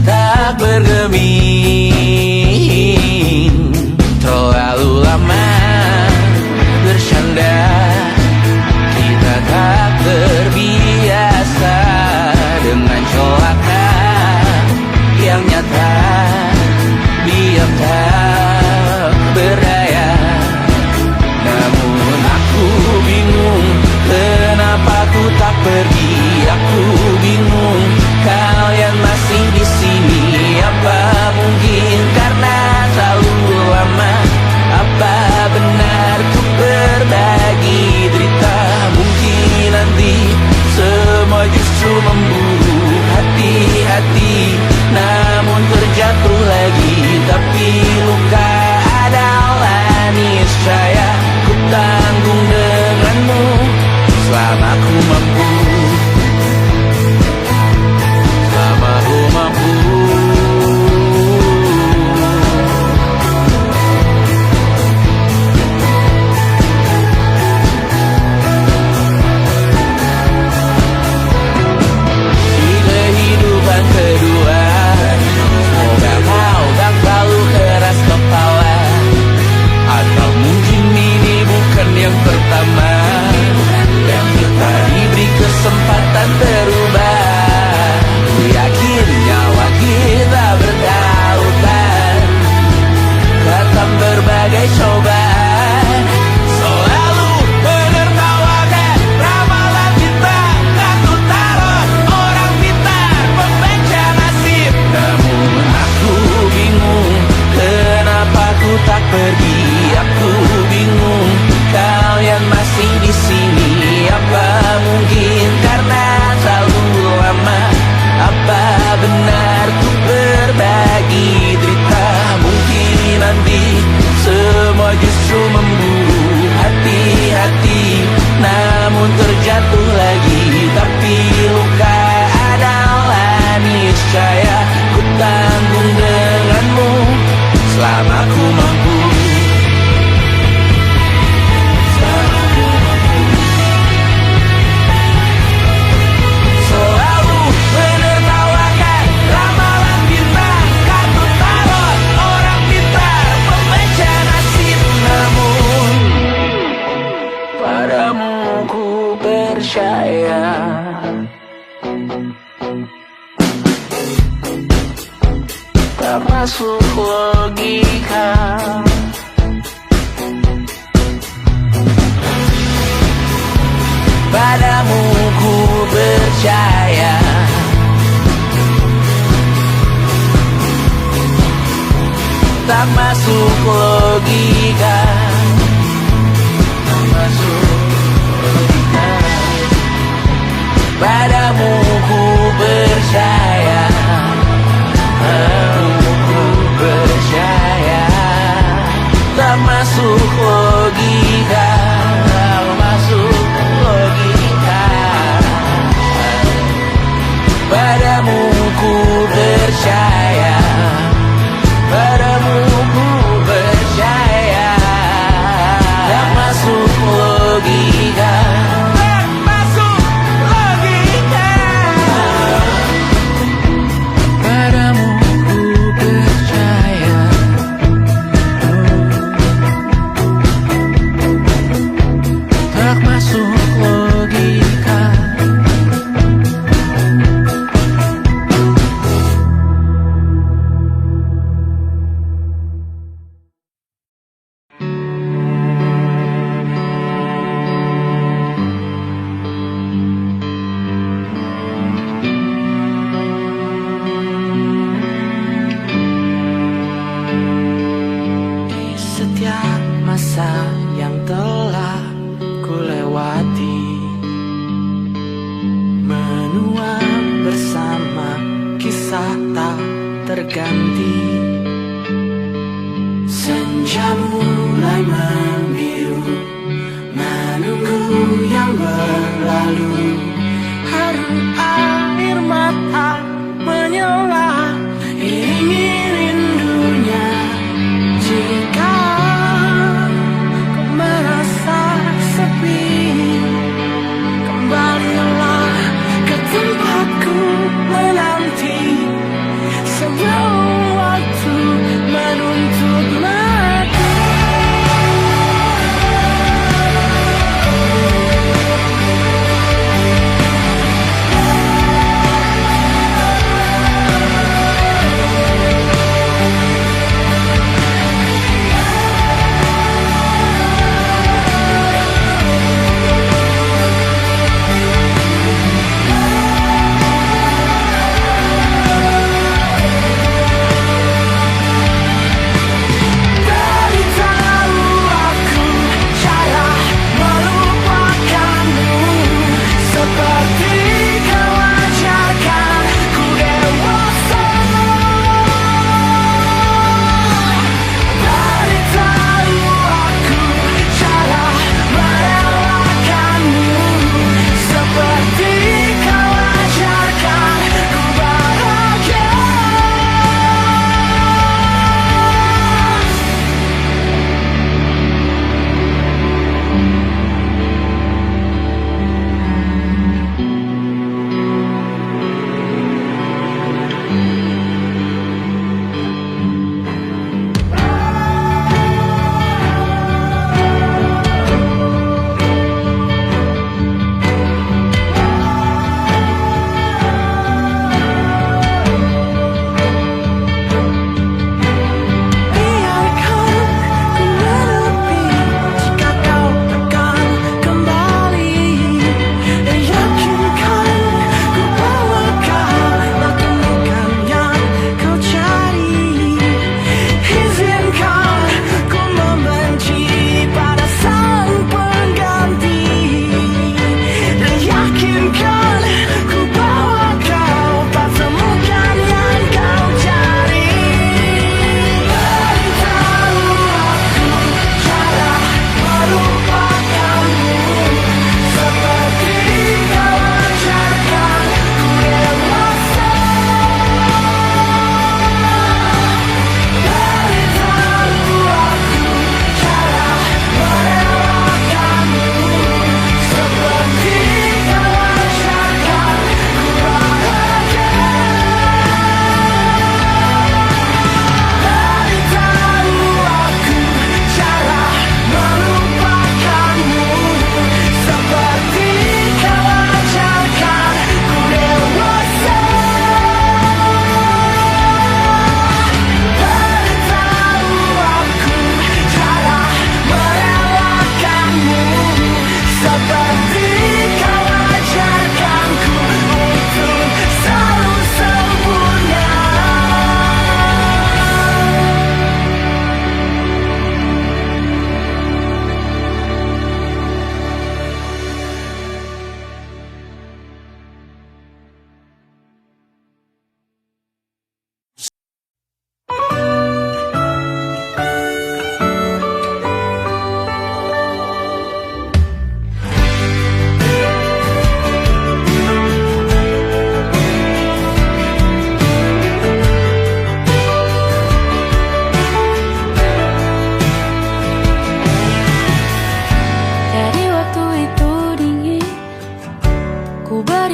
tak bergeming. Terlalu lama bersandar, kita tak terbiasa dengan celaka yang nyata. Diam tak berdaya, namun aku bingung kenapa ku tak pergi. Aku bingung kalian masih di sini. Apa mungkin karena terlalu lama? Apa benar ku berbagi derita? Mungkin nanti semua justru memburu hati-hati, namun terjatuh lagi. Tapi luka adalah niscaya ku tanggung denganmu selama ku mampu. Selama ku mampu. Di kehidupan kedua, semoga kau tak terlalu keras kepala. Atau mungkin ini bukan yang pertama, yang kita diberi kesempatan berubah. Ku yakin nyawa kita bertautan, datang berbagai cobaan. Selalu menertawakan ramalan kita, tak ku taruh orang pintar membaca nasib. Namun aku bingung kenapa ku tak pergi. Aku bingung kalian masih di sini. Apa mungkin karena terlalu lama? Apa benar ku berbagi derita? Mungkin nanti semua justru memburu hati-hati, namun terjatuh lagi. Tapi luka adalah niscaya ku tanggung denganmu selama ku mampu. Selalu menertawakan ramalan bintang, kartu tarot orang pintar membaca nasib. Namun padamu ku percaya. Tak masuk logika. Padamu ku percaya, tak masuk logika, tak masuk logika. Padamu ku percaya, padamu ku percaya, tak masuk logika, tak masuk logika. Padamu ku percaya, padamu ku percaya, tak masuk logika, tak masuk logika. Padamu ku percaya, tak masuk logika. Setiap masa yang telah ku lewati, menua bersama kisah tak terganti. Senja mulai membiru, menunggu yang berlalu. Haru air mata menyela, iringi rindunya. Jika kau merasa sepi, kembalilah ke tempatku menanti, sebelum waktu menuntut mati.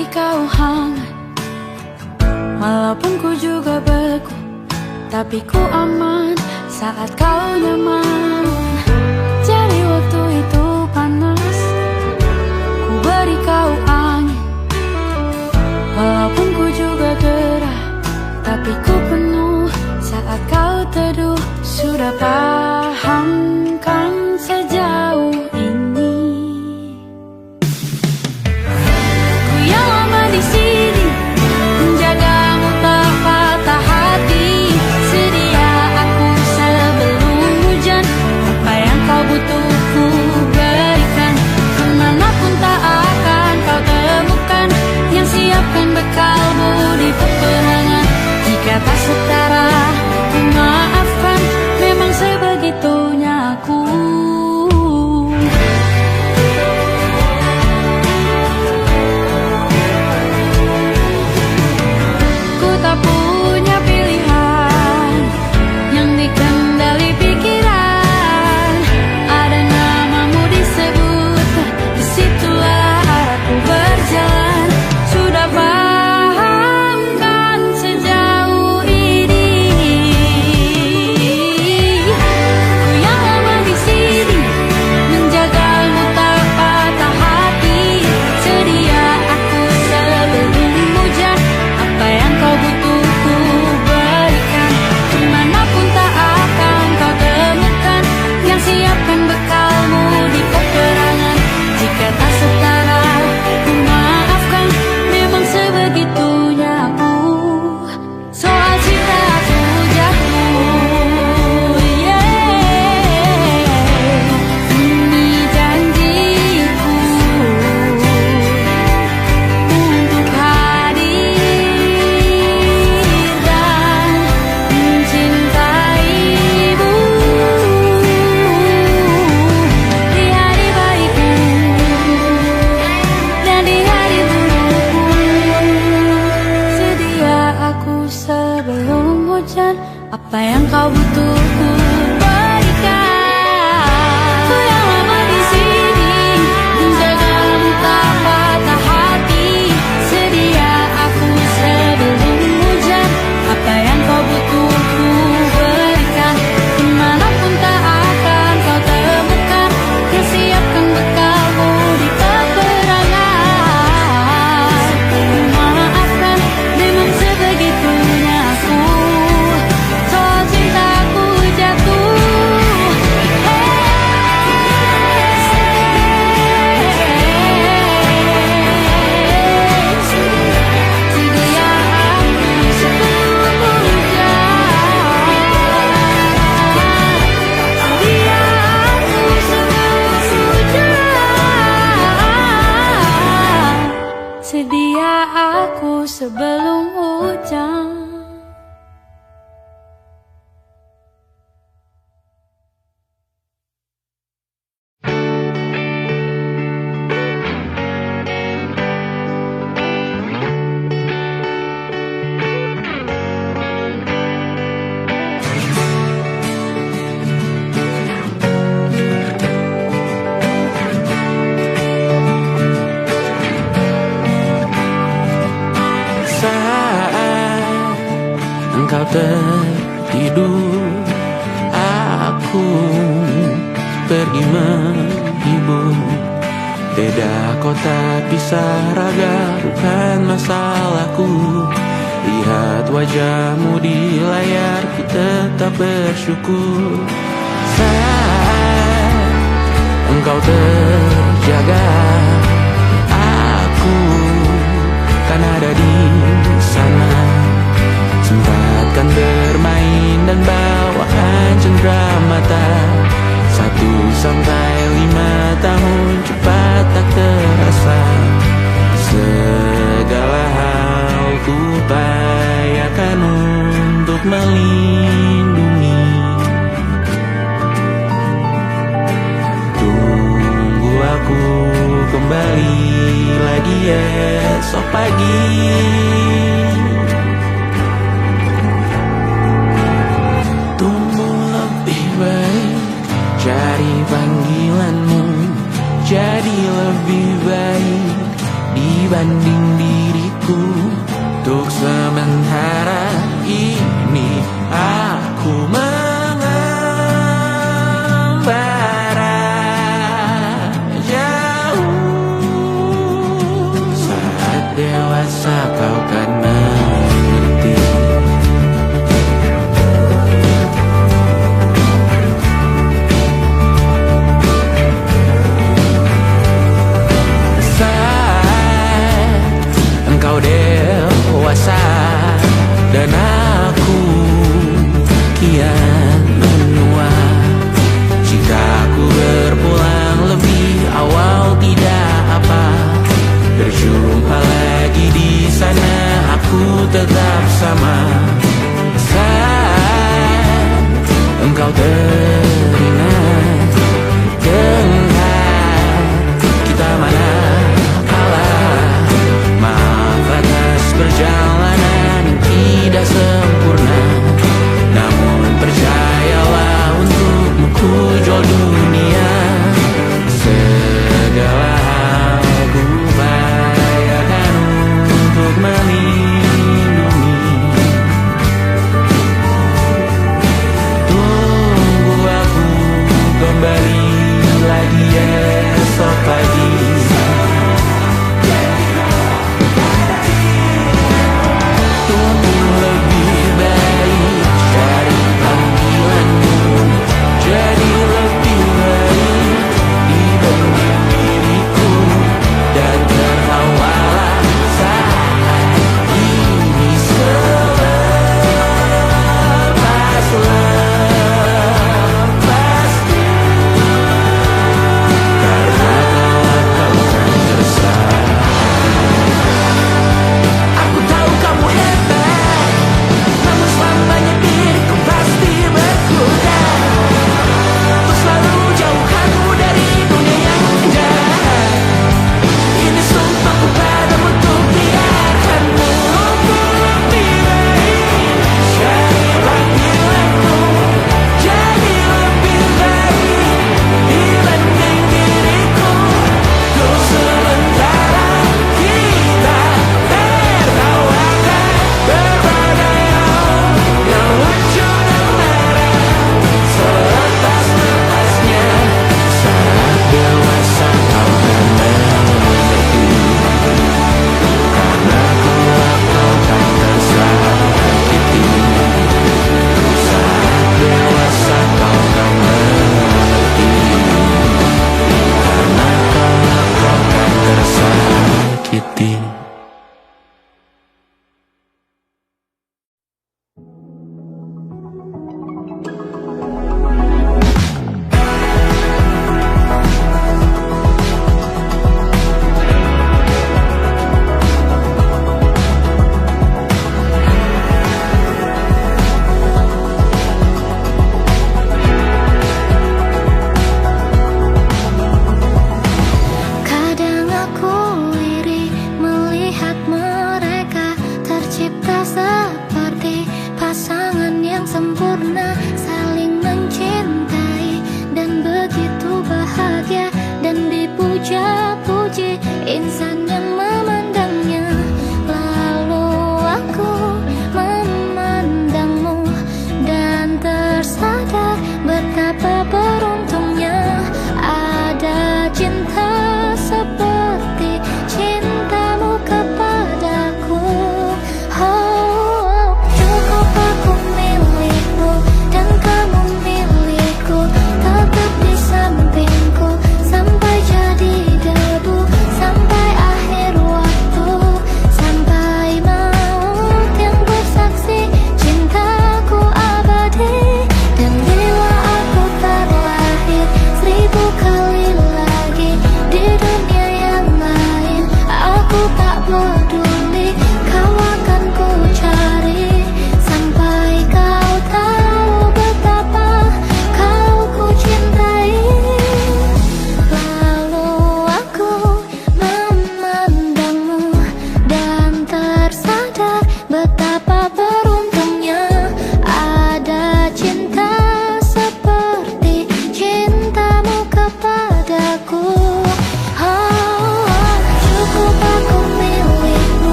beri kau hangat, walaupun ku juga beku, tapi ku aman saat kau nyaman. Jadi waktu itu panas, ku beri kau angin, walaupun ku juga gerah, tapi ku penuh saat kau teduh. Sudah paham kan sejauh ini? Ku yang lama di sini menjagamu tak patah hati. Sedia aku sebelum hujan, apa yang kau butuh ku berikan. Kemanapun tak akan kau temukan yang siapkan bekalmu di peperangan. Jika tak setara ku maafkan, memang sebegitunya aku. Ku tak punya pilihan yang dikendali pikiran. Ada namamu disebut, disitulah arahku berjalan. Sudah paham kan sejauh ini? Ku yang lama di sini menjagamu tak patah hati. Sedia aku sebelum hujan, apa yang kau butuh ku berikan. Kemanapun tak akan kau temukan yang siapkan bekalmu di peperangan. Jika tak setara ku maafkan, memang sebegitunya aku. Soal cinta aku jatuh, ini janjiku untuk hadir dan mencintaimu di hari baikku dan di hari burukku. Sedia aku sebelum hujan, apa yang kau butuh ku berikan. Ku yang lama di sini menjagamu tak patah hati. Sedia aku sebelum hujan, apa yang kau butuh ku berikan. Kemanapun tak akan kau temukan yang siapkan bekalmu di peperangan. Maafkan, memang sebegitunya aku. Soal cintaku jatuh, sedia aku sebelum hujan. Sedia aku sebelum hujan. Sedia aku sebelum hujan. Saat engkau tertidur, aku pergi menghibur. Beda kota pisah raga, bukan masalahku. Lihat wajahmu di layar, ku tetap bersyukur. Saat engkau terjaga, aku kan ada di sana. Sempatkan bermain dan bawaan cenderamata. 1-5 tahun cepat tak terasa. Segala hal ku upayakan untuk melindungi. Tunggu aku kembali lagi esok pagi. Tumbuh lebih baik, cari panggilanmu, jadi lebih baik dibanding dia. aku. Untuk sementara ini aku mengembara jauh. Saat dewasa kau kan mengerti. Engkau dewasa dan aku kian menua. Jika aku berpulang lebih awal tidak apa, berjumpa lagi di sana aku tetap sama. Saat engkau teringat dengar kita mana perjalanan tidak sempurna, namun percayalah untukmu ku jual dunia. Segala hal ku bayarkan untuk melindungi. Tunggu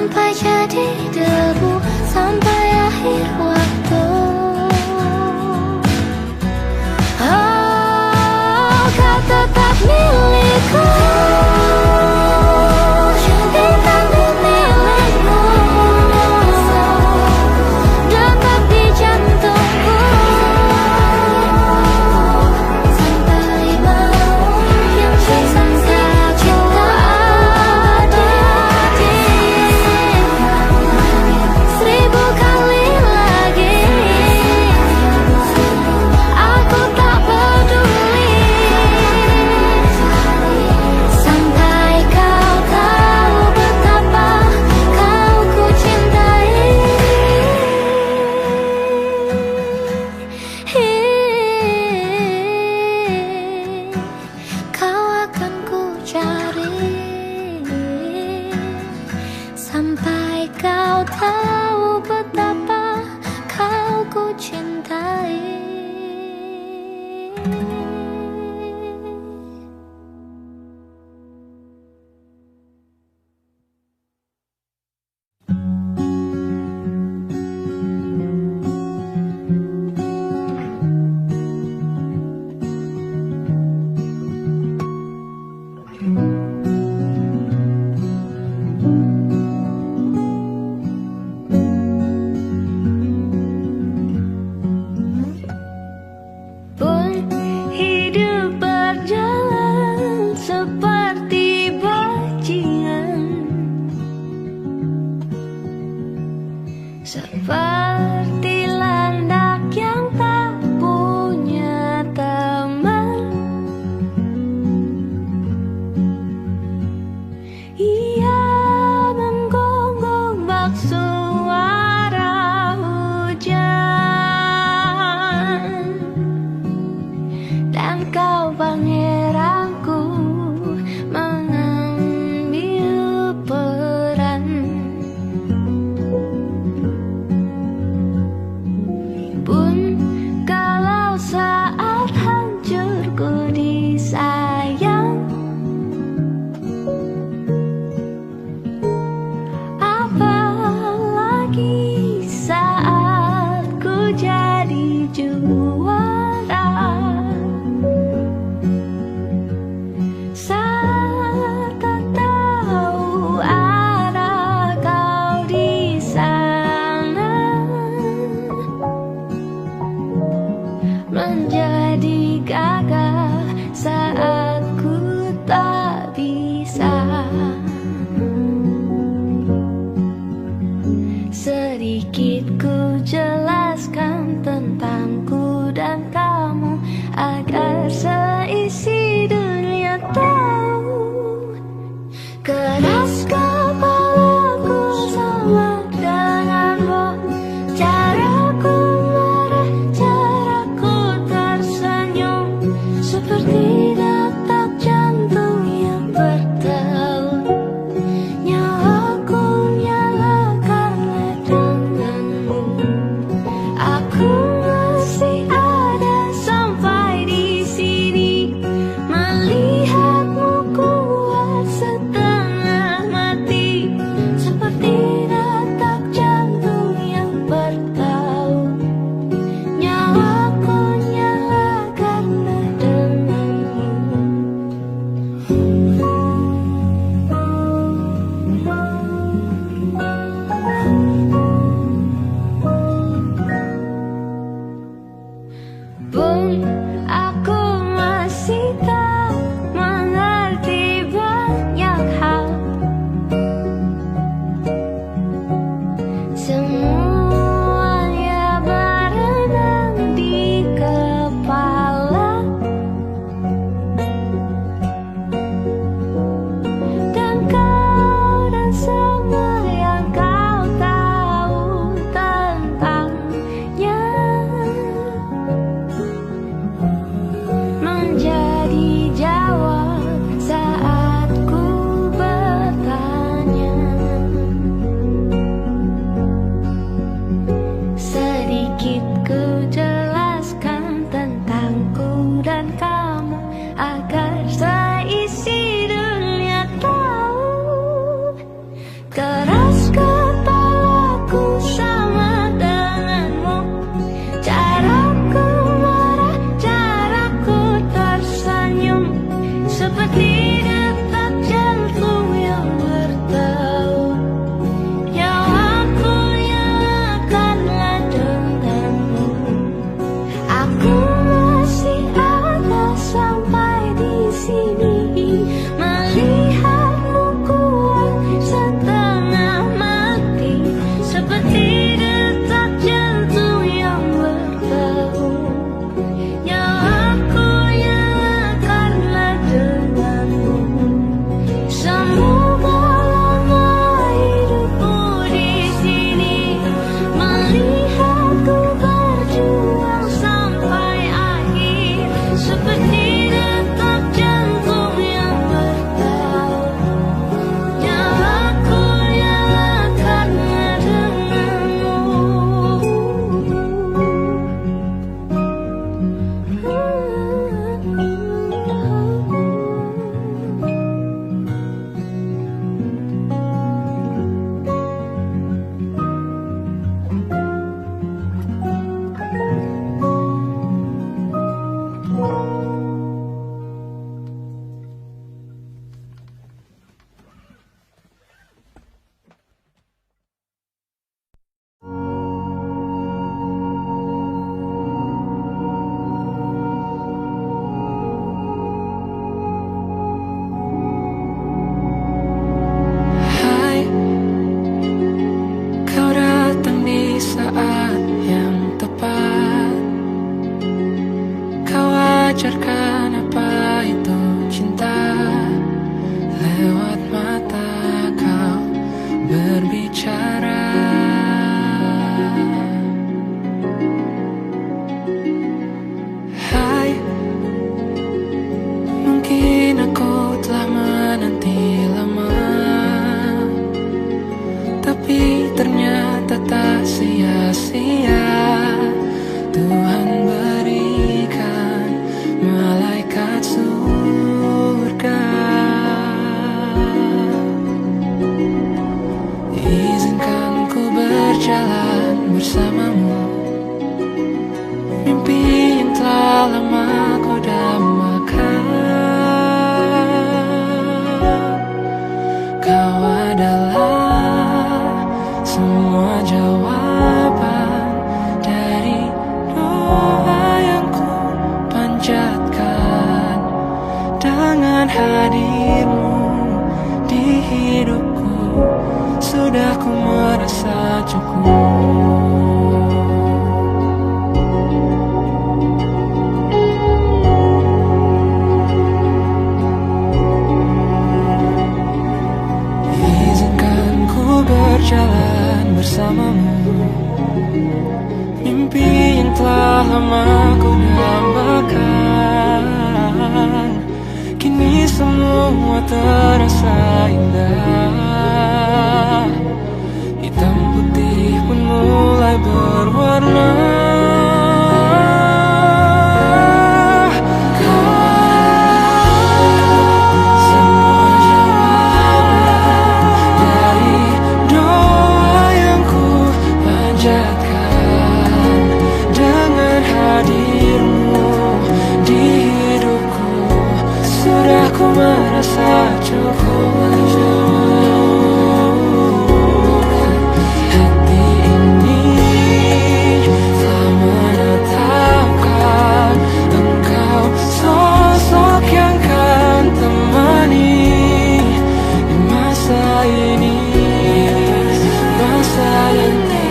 sampai jadi debu, sampai akhir waktu. Oh, kau tetap milikku. Sampai kau tahu betapa kau ku cintai. Seperti landak yang tak punya teman, ia menggonggong bak suara hujan. Dan kau pangeranku mengambil peran. Pun kalau saat hancurku disayang, apalagi saat ku jadi juara. Saat tak tahu arah kau di sana, menjadi gagah saat ku tak bisa. Sedikit ku jelaskan tentangku dan kamu, agar seisi dunia tahu. Keras kepalaku sama denganmu, caraku marah, caraku tersenyum, seperti detak jantung yang berdelut. Nyawaku nyalakan denganmu. sia-sia Tuhan berikan malaikat surga. Izinkan ku berjalan bersamamu, mimpi yang telah lama ku dambakan. Kau adalah semua jawaban dari doa yang ku panjatkan. Dengan hadirmu di hidupku, sudah ku merasa cukup. Berjalan bersamamu, mimpi yang telah lama ku dambakan. Kini semua terasa indah, hitam putih pun mulai berwarna. Merasa cukup. Hati ini telah menetapkan engkau sosok yang kan temani di masa ini, masa nanti,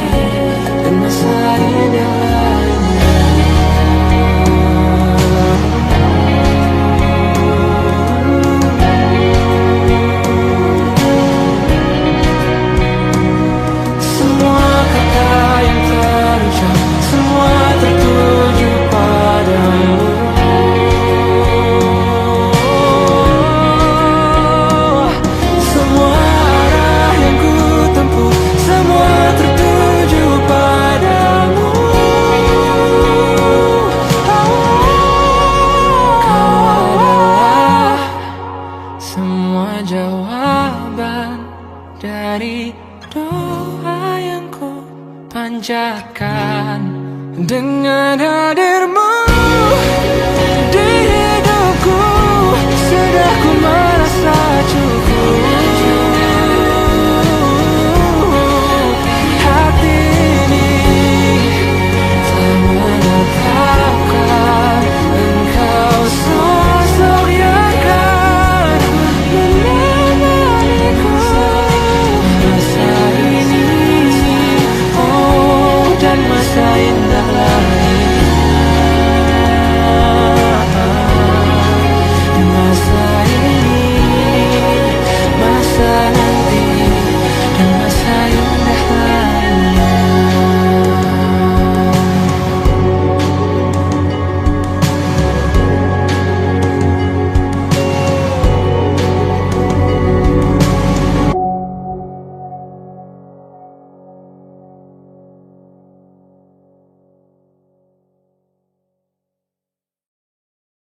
dan masa indah lainnya. Jawaban dari doa yang ku panjatkan. Dengan hadirmu di hidupku, sudah ku merasa cukup.